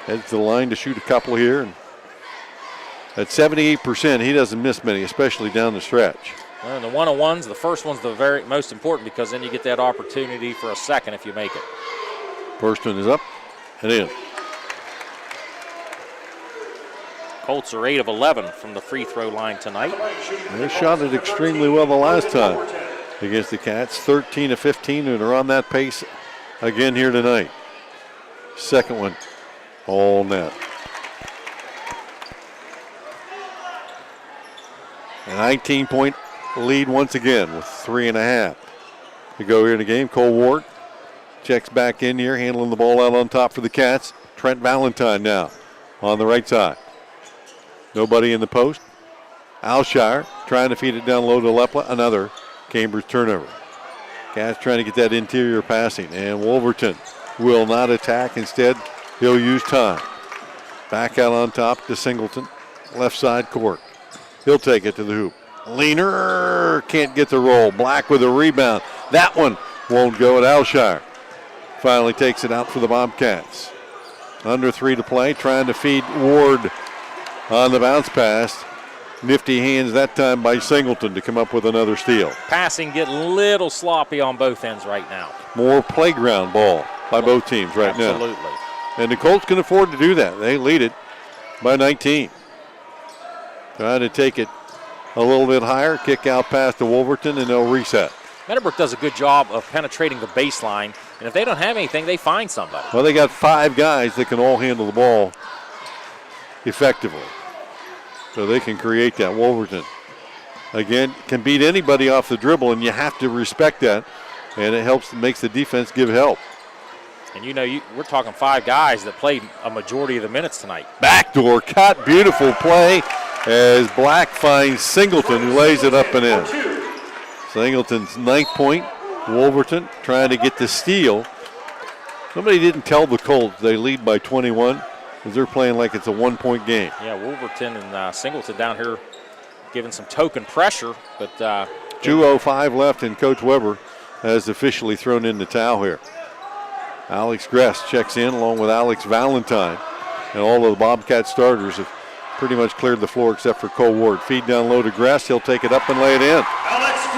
heads to the line to shoot a couple here. And at 78%, he doesn't miss many, especially down the stretch. Well, the one-on-ones, the first one's the very most important because then you get that opportunity for a second if you make it. First one is up and in. Colts are 8 of 11 from the free throw line tonight. They shot it extremely well the last time against the Cats. 13 of 15, and are on that pace again here tonight. Second one, all net. A 19-point lead once again with 3.5 to go here in the game. Cole Ward checks back in here, handling the ball out on top for the Cats. Trent Valentine now on the right side. Nobody in the post. Alshire trying to feed it down low to Lepla. Another Cambridge turnover. Cats trying to get that interior passing. And Wolverton will not attack. Instead, he'll use time. Back out on top to Singleton. Left side court. He'll take it to the hoop. Leaner can't get the roll. Black with a rebound. That one won't go at Alshire. Finally takes it out for the Bobcats. Under 3 to play. Trying to feed Ward on the bounce pass. Nifty hands that time by Singleton to come up with another steal. Passing getting a little sloppy on both ends right now. More playground ball by both teams right now. Absolutely. And the Colts can afford to do that. They lead it by 19. Trying to take it a little bit higher. Kick out pass to Wolverton, and they'll reset. Meadowbrook does a good job of penetrating the baseline, and if they don't have anything, they find somebody. Well, they got 5 guys that can all handle the ball effectively. So they can create that. Wolverton, again, can beat anybody off the dribble, and you have to respect that. And it helps, makes the defense give help. And you know, we're talking 5 guys that played a majority of the minutes tonight. Backdoor cut, beautiful play as Black finds Singleton, who lays it up and in. Singleton's 9th point. Wolverton trying to get the steal. Somebody didn't tell the Colts they lead by 21 because they're playing like it's a 1-point game. Yeah, Wolverton and Singleton down here giving some token pressure, but 2:05 left, and Coach Weber has officially thrown in the towel here. Alex Gress checks in along with Alex Valentine, and all of the Bobcat starters have pretty much cleared the floor except for Cole Ward. Feed down low to Gress. He'll take it up and lay it in.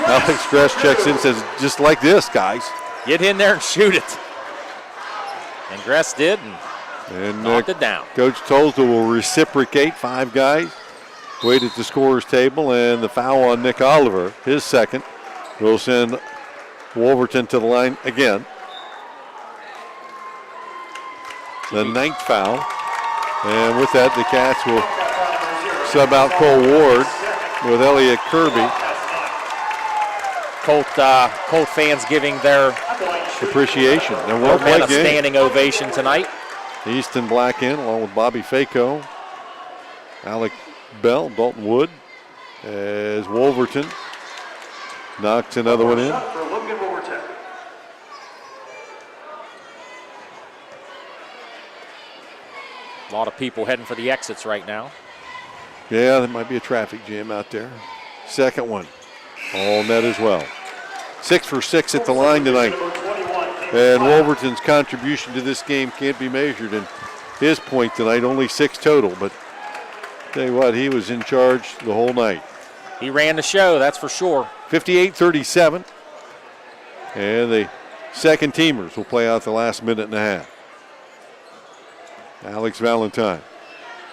Alex Gress checks in, says, just like this, guys. Get in there and shoot it. And Gress did, and knocked it down. Coach Tolza will reciprocate. 5 guys wait at the scorer's table, and the foul on Nick Oliver, his second, will send Wolverton to the line again. The 9th foul. And with that, the Cats will sub out Cole Ward with Elliott Kirby. Colt fans giving their appreciation. And well played a standing ovation tonight. Easton Black in along with Bobby Faco, Alec Bell, Dalton Wood, as Wolverton knocks another one in. A lot of people heading for the exits right now. Yeah, there might be a traffic jam out there. Second one, all net as well. 6 for 6 at the line tonight. And Wolverton's contribution to this game can't be measured in his point tonight, only 6 total. But tell you what, he was in charge the whole night. He ran the show, that's for sure. 58-37. And the second teamers will play out the last minute and a half. Alex Valentine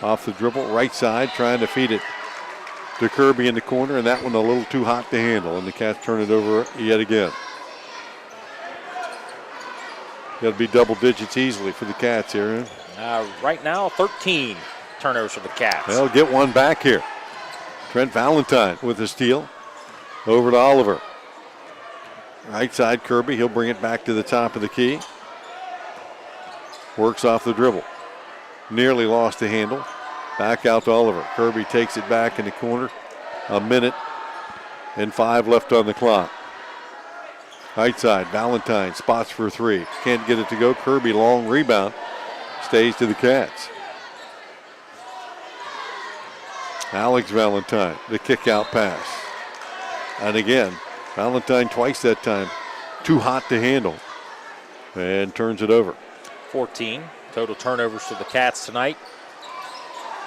off the dribble, right side, trying to feed it to Kirby in the corner, and that one a little too hot to handle, and the Cats turn it over yet again. Got to be double digits easily for the Cats here. Right now, 13 turnovers for the Cats. They'll get one back here. Trent Valentine with the steal. Over to Oliver. Right side, Kirby. He'll bring it back to the top of the key. Works off the dribble. Nearly lost the handle. Back out to Oliver. Kirby takes it back in the corner. 1 minute and 5 left on the clock. Right side, Valentine spots for 3. Can't get it to go. Kirby, long rebound. Stays to the Cats. Alex Valentine, the kick out pass. And again, Valentine twice that time. Too hot to handle. And turns it over. 14 total turnovers for the Cats tonight.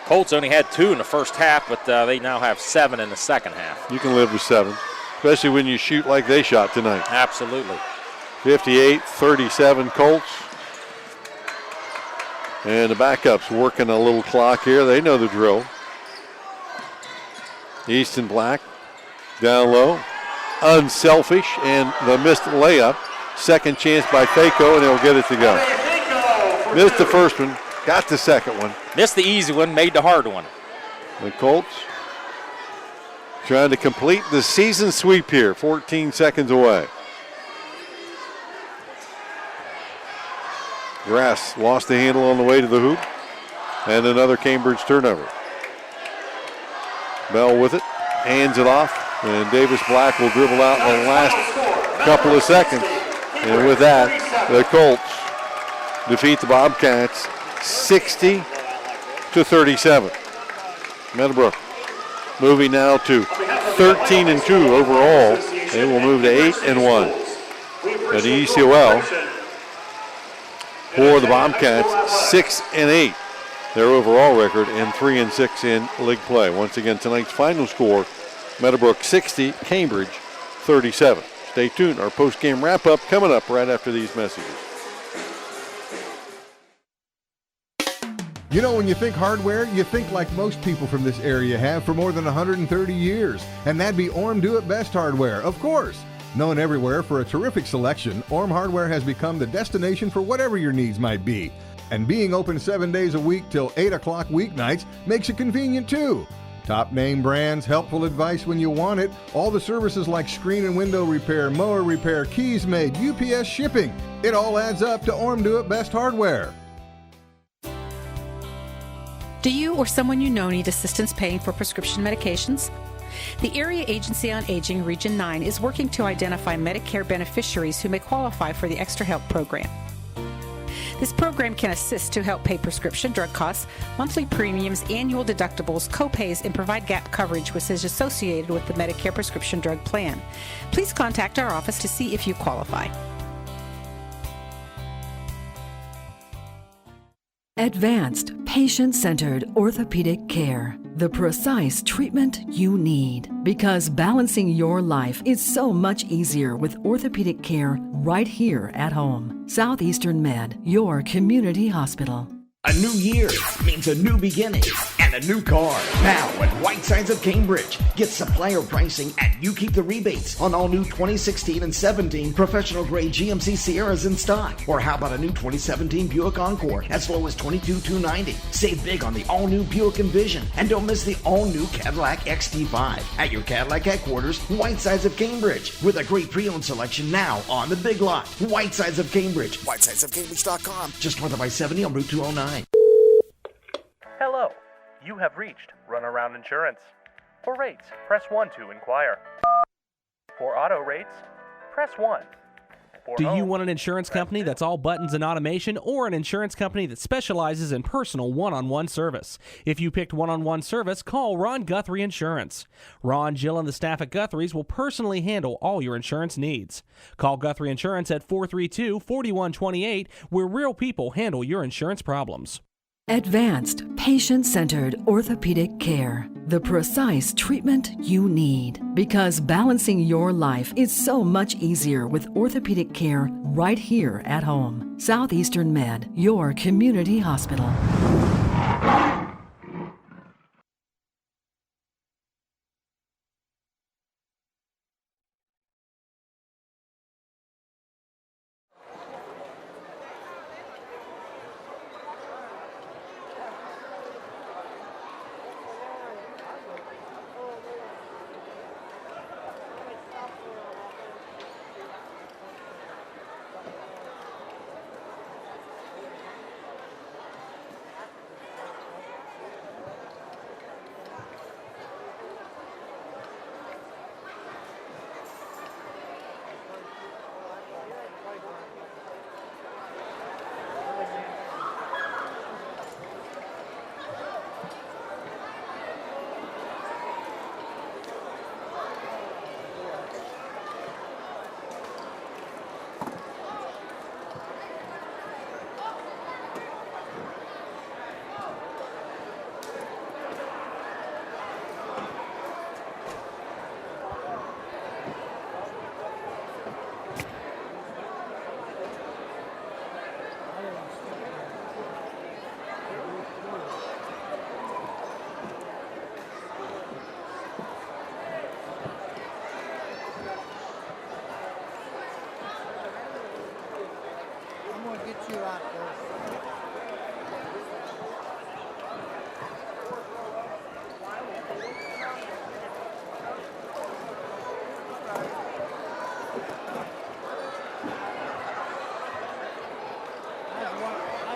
Colts only had 2 in the first half, but they now have 7 in the second half. You can live with 7, especially when you shoot like they shot tonight. Absolutely. 58-37 Colts. And the backups working a little clock here. They know the drill. Easton Black down low. Unselfish, and the missed layup. Second chance by Faco, and he'll get it to go. Missed the first one, got the second one. Missed the easy one, made the hard one. The Colts trying to complete the season sweep here, 14 seconds away. Grass lost the handle on the way to the hoop, and another Cambridge turnover. Bell with it, hands it off, and Davis Black will dribble out in the last couple of seconds. And with that, the Colts defeat the Bobcats 60-37. Meadowbrook moving now to 13-2 overall. They will move to 8-1 at the ECOL. For the Bobcats, 6-8. Their overall record, and 3-6 in league play. Once again, tonight's final score: Meadowbrook 60, Cambridge 37. Stay tuned. Our post-game wrap-up coming up right after these messages. You know, when you think hardware, you think like most people from this area have for more than 130 years. And that'd be Orm Do It Best Hardware, of course. Known everywhere for a terrific selection, Orm Hardware has become the destination for whatever your needs might be. And being open 7 days a week till 8 o'clock weeknights makes it convenient too. Top name brands, helpful advice when you want it, all the services like screen and window repair, mower repair, keys made, UPS shipping. It all adds up to Orm Do It Best Hardware. Do you or someone you know need assistance paying for prescription medications? The Area Agency on Aging Region 9 is working to identify Medicare beneficiaries who may qualify for the Extra Help program. This program can assist to help pay prescription drug costs, monthly premiums, annual deductibles, co-pays, and provide gap coverage which is associated with the Medicare prescription drug plan. Please contact our office to see if you qualify. Advanced, patient-centered orthopedic care. The precise treatment you need. Because balancing your life is so much easier with orthopedic care right here at home. Southeastern Med, your community hospital. A new year means a new beginning and a new car. Now at Whitesides of Cambridge, get supplier pricing and you keep the rebates on all new 2016 and 17 professional grade GMC Sierras in stock. Or how about a new 2017 Buick Encore as low as $22,290? Save big on the all new Buick Envision and don't miss the all new Cadillac XT5 at your Cadillac headquarters, Whitesides of Cambridge, with a great pre-owned selection now on the big lot. Whitesides of Cambridge, whitesidesofcambridge.com, just north of I-70 on Route 209. Hello, you have reached Runaround Insurance. For rates, press 1 to inquire. For auto rates, press 1. For Do you home, want an insurance company that's all buttons and automation, or an insurance company that specializes in personal one-on-one service? If you picked one-on-one service, call Ron Guthrie Insurance. Ron, Jill, and the staff at Guthrie's will personally handle all your insurance needs. Call Guthrie Insurance at 432-4128, where real people handle your insurance problems. Advanced, patient-centered orthopedic care. The precise treatment you need. Because balancing your life is so much easier with orthopedic care right here at home. Southeastern Med, your community hospital.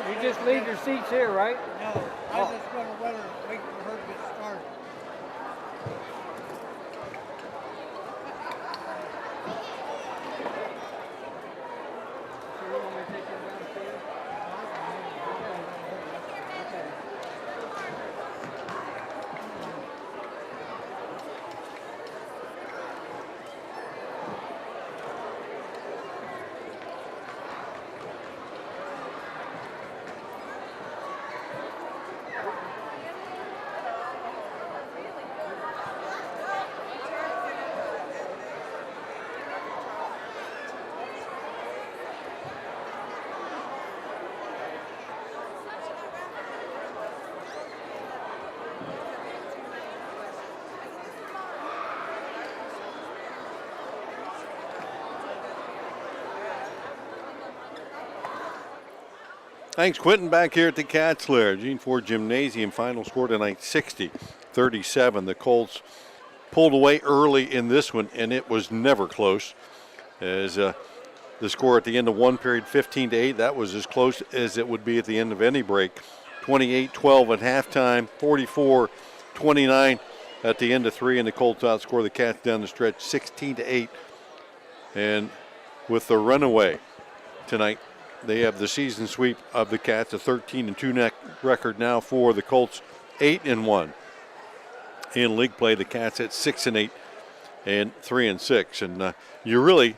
You just leave your seats here, right? No, I was just going to let her wait for her to get started. Thanks, Quentin. Back here at the Katzler Gene Ford Gymnasium. Final score tonight 60-37. The Colts pulled away early in this one, and it was never close. As the score at the end of one period, 15-8, that was as close as it would be at the end of any break. 28-12 at halftime, 44-29 at the end of three, and the Colts outscore the Cats down the stretch 16-8. And with the runaway tonight, they have the season sweep of the Cats, a 13-2 record now for the Colts, 8-1 in league play. The Cats at 6-8 and 3-6, and you really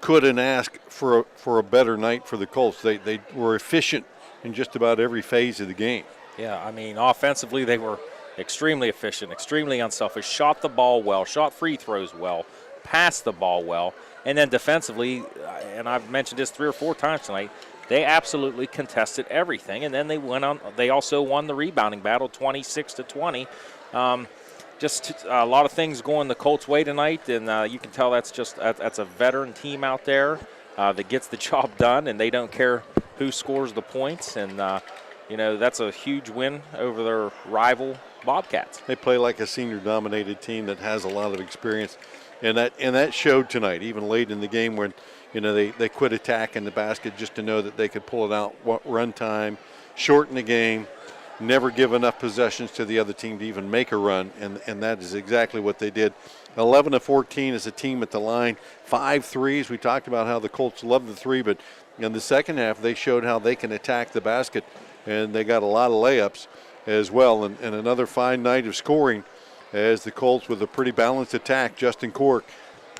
couldn't ask for a better night for the Colts. They were efficient in just about every phase of the game. Yeah, I mean, offensively they were extremely efficient, extremely unselfish, shot the ball well, shot free throws well, passed the ball well. And then defensively, and I've mentioned this 3 or 4 times tonight, they absolutely contested everything. And then they also won the rebounding battle 26-20. Just a lot of things going the Colts' way tonight, and you can tell that's a veteran team out there that gets the job done, and they don't care who scores the points. And, that's a huge win over their rival Bobcats. They play like a senior-dominated team that has a lot of experience. And that showed tonight, even late in the game when, they quit attacking the basket just to know that they could pull it out, run time, shorten the game, never give enough possessions to the other team to even make a run, and that is exactly what they did. 11-14 as a team at the line, 5 threes. We talked about how the Colts love the three, but in the second half they showed how they can attack the basket, and they got a lot of layups as well, and another fine night of scoring as the Colts with a pretty balanced attack. Justin Cork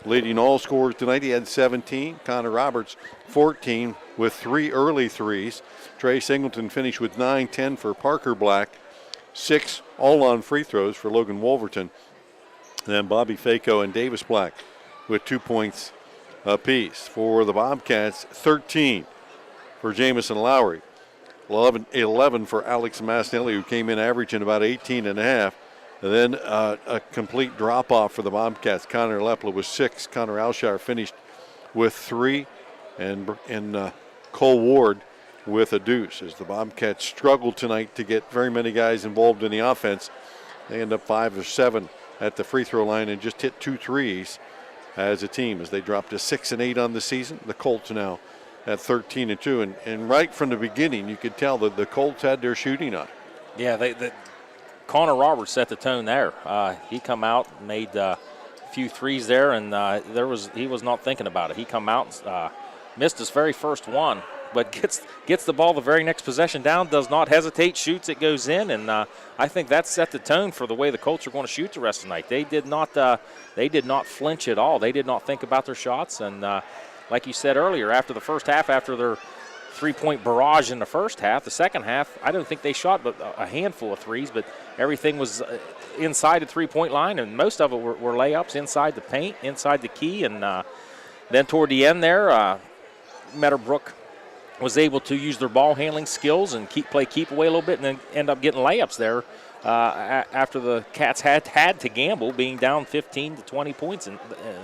leading all scorers tonight. He had 17. Connor Roberts 14 with 3 early threes. Trey Singleton finished with 9-10 for Parker Black. 6 all on free throws for Logan Wolverton. And then Bobby Faco and Davis Black with 2 points apiece. For the Bobcats, 13 for Jamison Lowry. 11 for Alex Mastinelli, who came in averaging about 18.5. And then a complete drop-off for the Bobcats. Connor Lepla with 6. Connor Alshire finished with 3. And Cole Ward with a deuce. As the Bobcats struggled tonight to get very many guys involved in the offense, they end up 5 of 7 at the free throw line and just hit 2 threes as a team as they dropped to 6-8 on the season. The Colts now at 13-2. And right from the beginning, you could tell that the Colts had their shooting on. Yeah, Connor Roberts set the tone there. He come out, made a few threes there, and he was not thinking about it. He come out, missed his very first one, but gets the ball the very next possession down, does not hesitate, shoots, it goes in, and I think that set the tone for the way the Colts are going to shoot the rest of the night. They did not flinch at all. They did not think about their shots, and like you said earlier, after the first half, after their 3-point barrage in the first half, the second half, I don't think they shot but a handful of threes, but everything was inside the 3-point line, and most of it were layups inside the paint, inside the key, and then toward the end there, Meadowbrook was able to use their ball handling skills and play keep away a little bit, and then end up getting layups there after the Cats had to gamble, being down 15 to 20 points in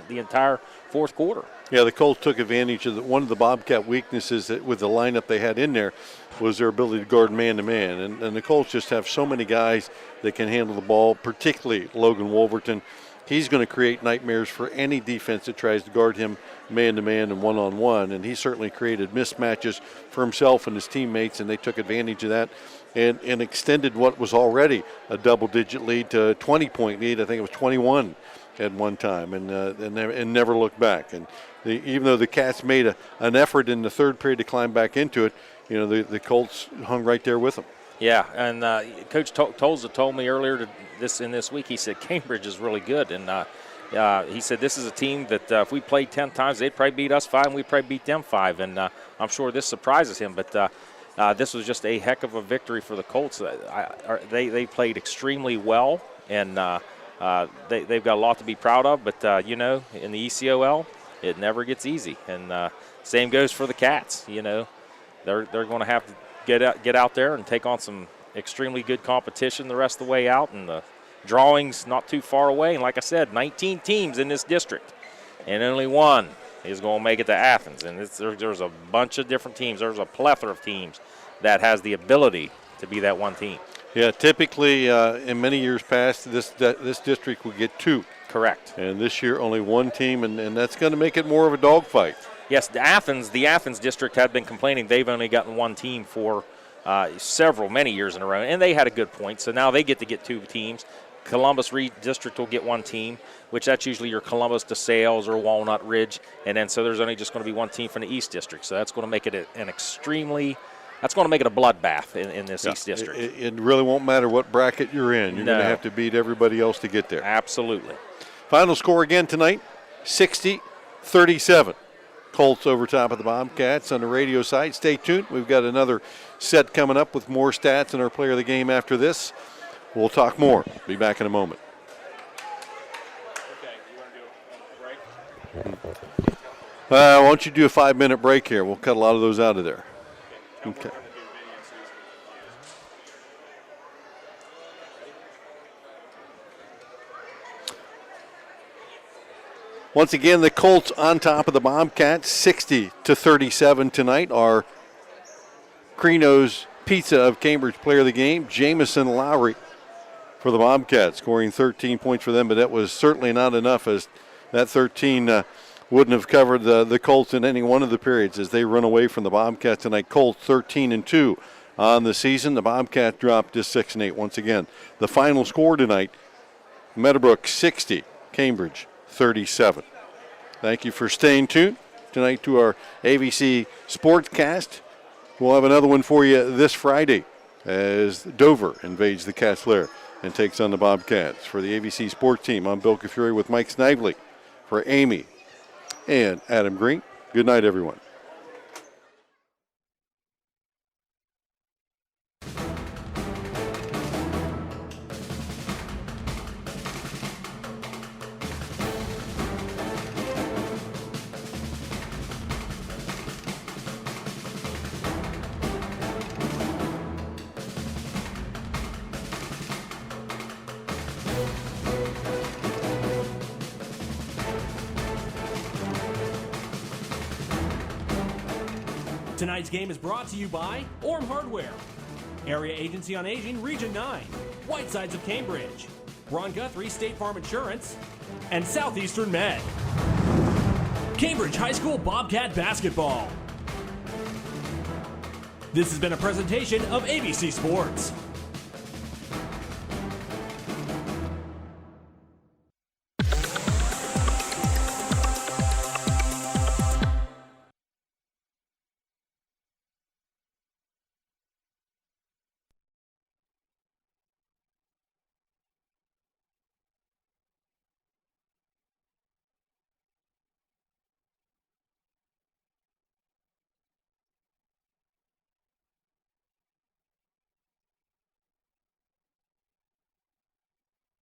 the entire fourth quarter. Yeah, the Colts took advantage of one of the Bobcat weaknesses with the lineup they had in there was their ability to guard man-to-man. And the Colts just have so many guys that can handle the ball, particularly Logan Wolverton he's going to create nightmares for any defense that tries to guard him man-to-man and one-on-one, and he certainly created mismatches for himself and his teammates, and they took advantage of that and extended what was already a double-digit lead to a 20-point lead. I think it was 21 at one time, and never looked back. And even though the Cats made an effort in the third period to climb back into it, the Colts hung right there with them. Yeah, and Coach Tolza told me earlier this week, he said Cambridge is really good, and he said this is a team that if we played 10 times, they'd probably beat us 5, and we'd probably beat them 5, and I'm sure this surprises him, but this was just a heck of a victory for the Colts. They played extremely well, and they've got a lot to be proud of, but, in the ECOL, it never gets easy, and same goes for the Cats. They're going to have to get out there and take on some extremely good competition the rest of the way out, and the drawing's not too far away. And like I said, 19 teams in this district, and only one is going to make it to Athens. And there's a bunch of different teams. There's a plethora of teams that has the ability to be that one team. Yeah, typically in many years past, this district would get 2. Correct. And this year only 1 team, and that's going to make it more of a dogfight. Yes, the Athens district had been complaining they've only gotten 1 team for many years in a row, and they had a good point. So now they get to get 2 teams. Columbus District will get 1 team, which that's usually your Columbus, DeSales, or Walnut Ridge, and then so there's only just going to be 1 team from the East District. So that's going to make it a bloodbath in this East District. It really won't matter what bracket you're in. You're going to have to beat everybody else to get there. Absolutely. Final score again tonight, 60-37. Colts over top of the Bobcats on the radio side. Stay tuned. We've got another set coming up with more stats and our player of the game after this. We'll talk more. Be back in a moment. Okay, you want to do a break? Why don't you do a 5-minute break here? We'll cut a lot of those out of there. Okay. Once again, the Colts on top of the Bobcats, 60-37 tonight. Our Crino's Pizza of Cambridge player of the game, Jamison Lowry, for the Bobcats, scoring 13 points for them, but that was certainly not enough, as that 13 wouldn't have covered the Colts in any one of the periods as they run away from the Bobcats tonight. Colts 13-2 on the season. The Bobcats dropped to 6-8 once again. The final score tonight, Meadowbrook 60, Cambridge 37. Thank you for staying tuned tonight to our ABC Sportscast. We'll have another one for you this Friday as Dover invades the Cats Lair and takes on the Bobcats. For the ABC Sports Team, I'm Bill Cafuri with Mike Snively. For Amy and Adam Green, good night, everyone. Tonight's game is brought to you by Orm Hardware, Area Agency on Aging, Region 9, Whitesides of Cambridge, Ron Guthrie State Farm Insurance, and Southeastern Med. Cambridge High School Bobcat Basketball. This has been a presentation of ABC Sports.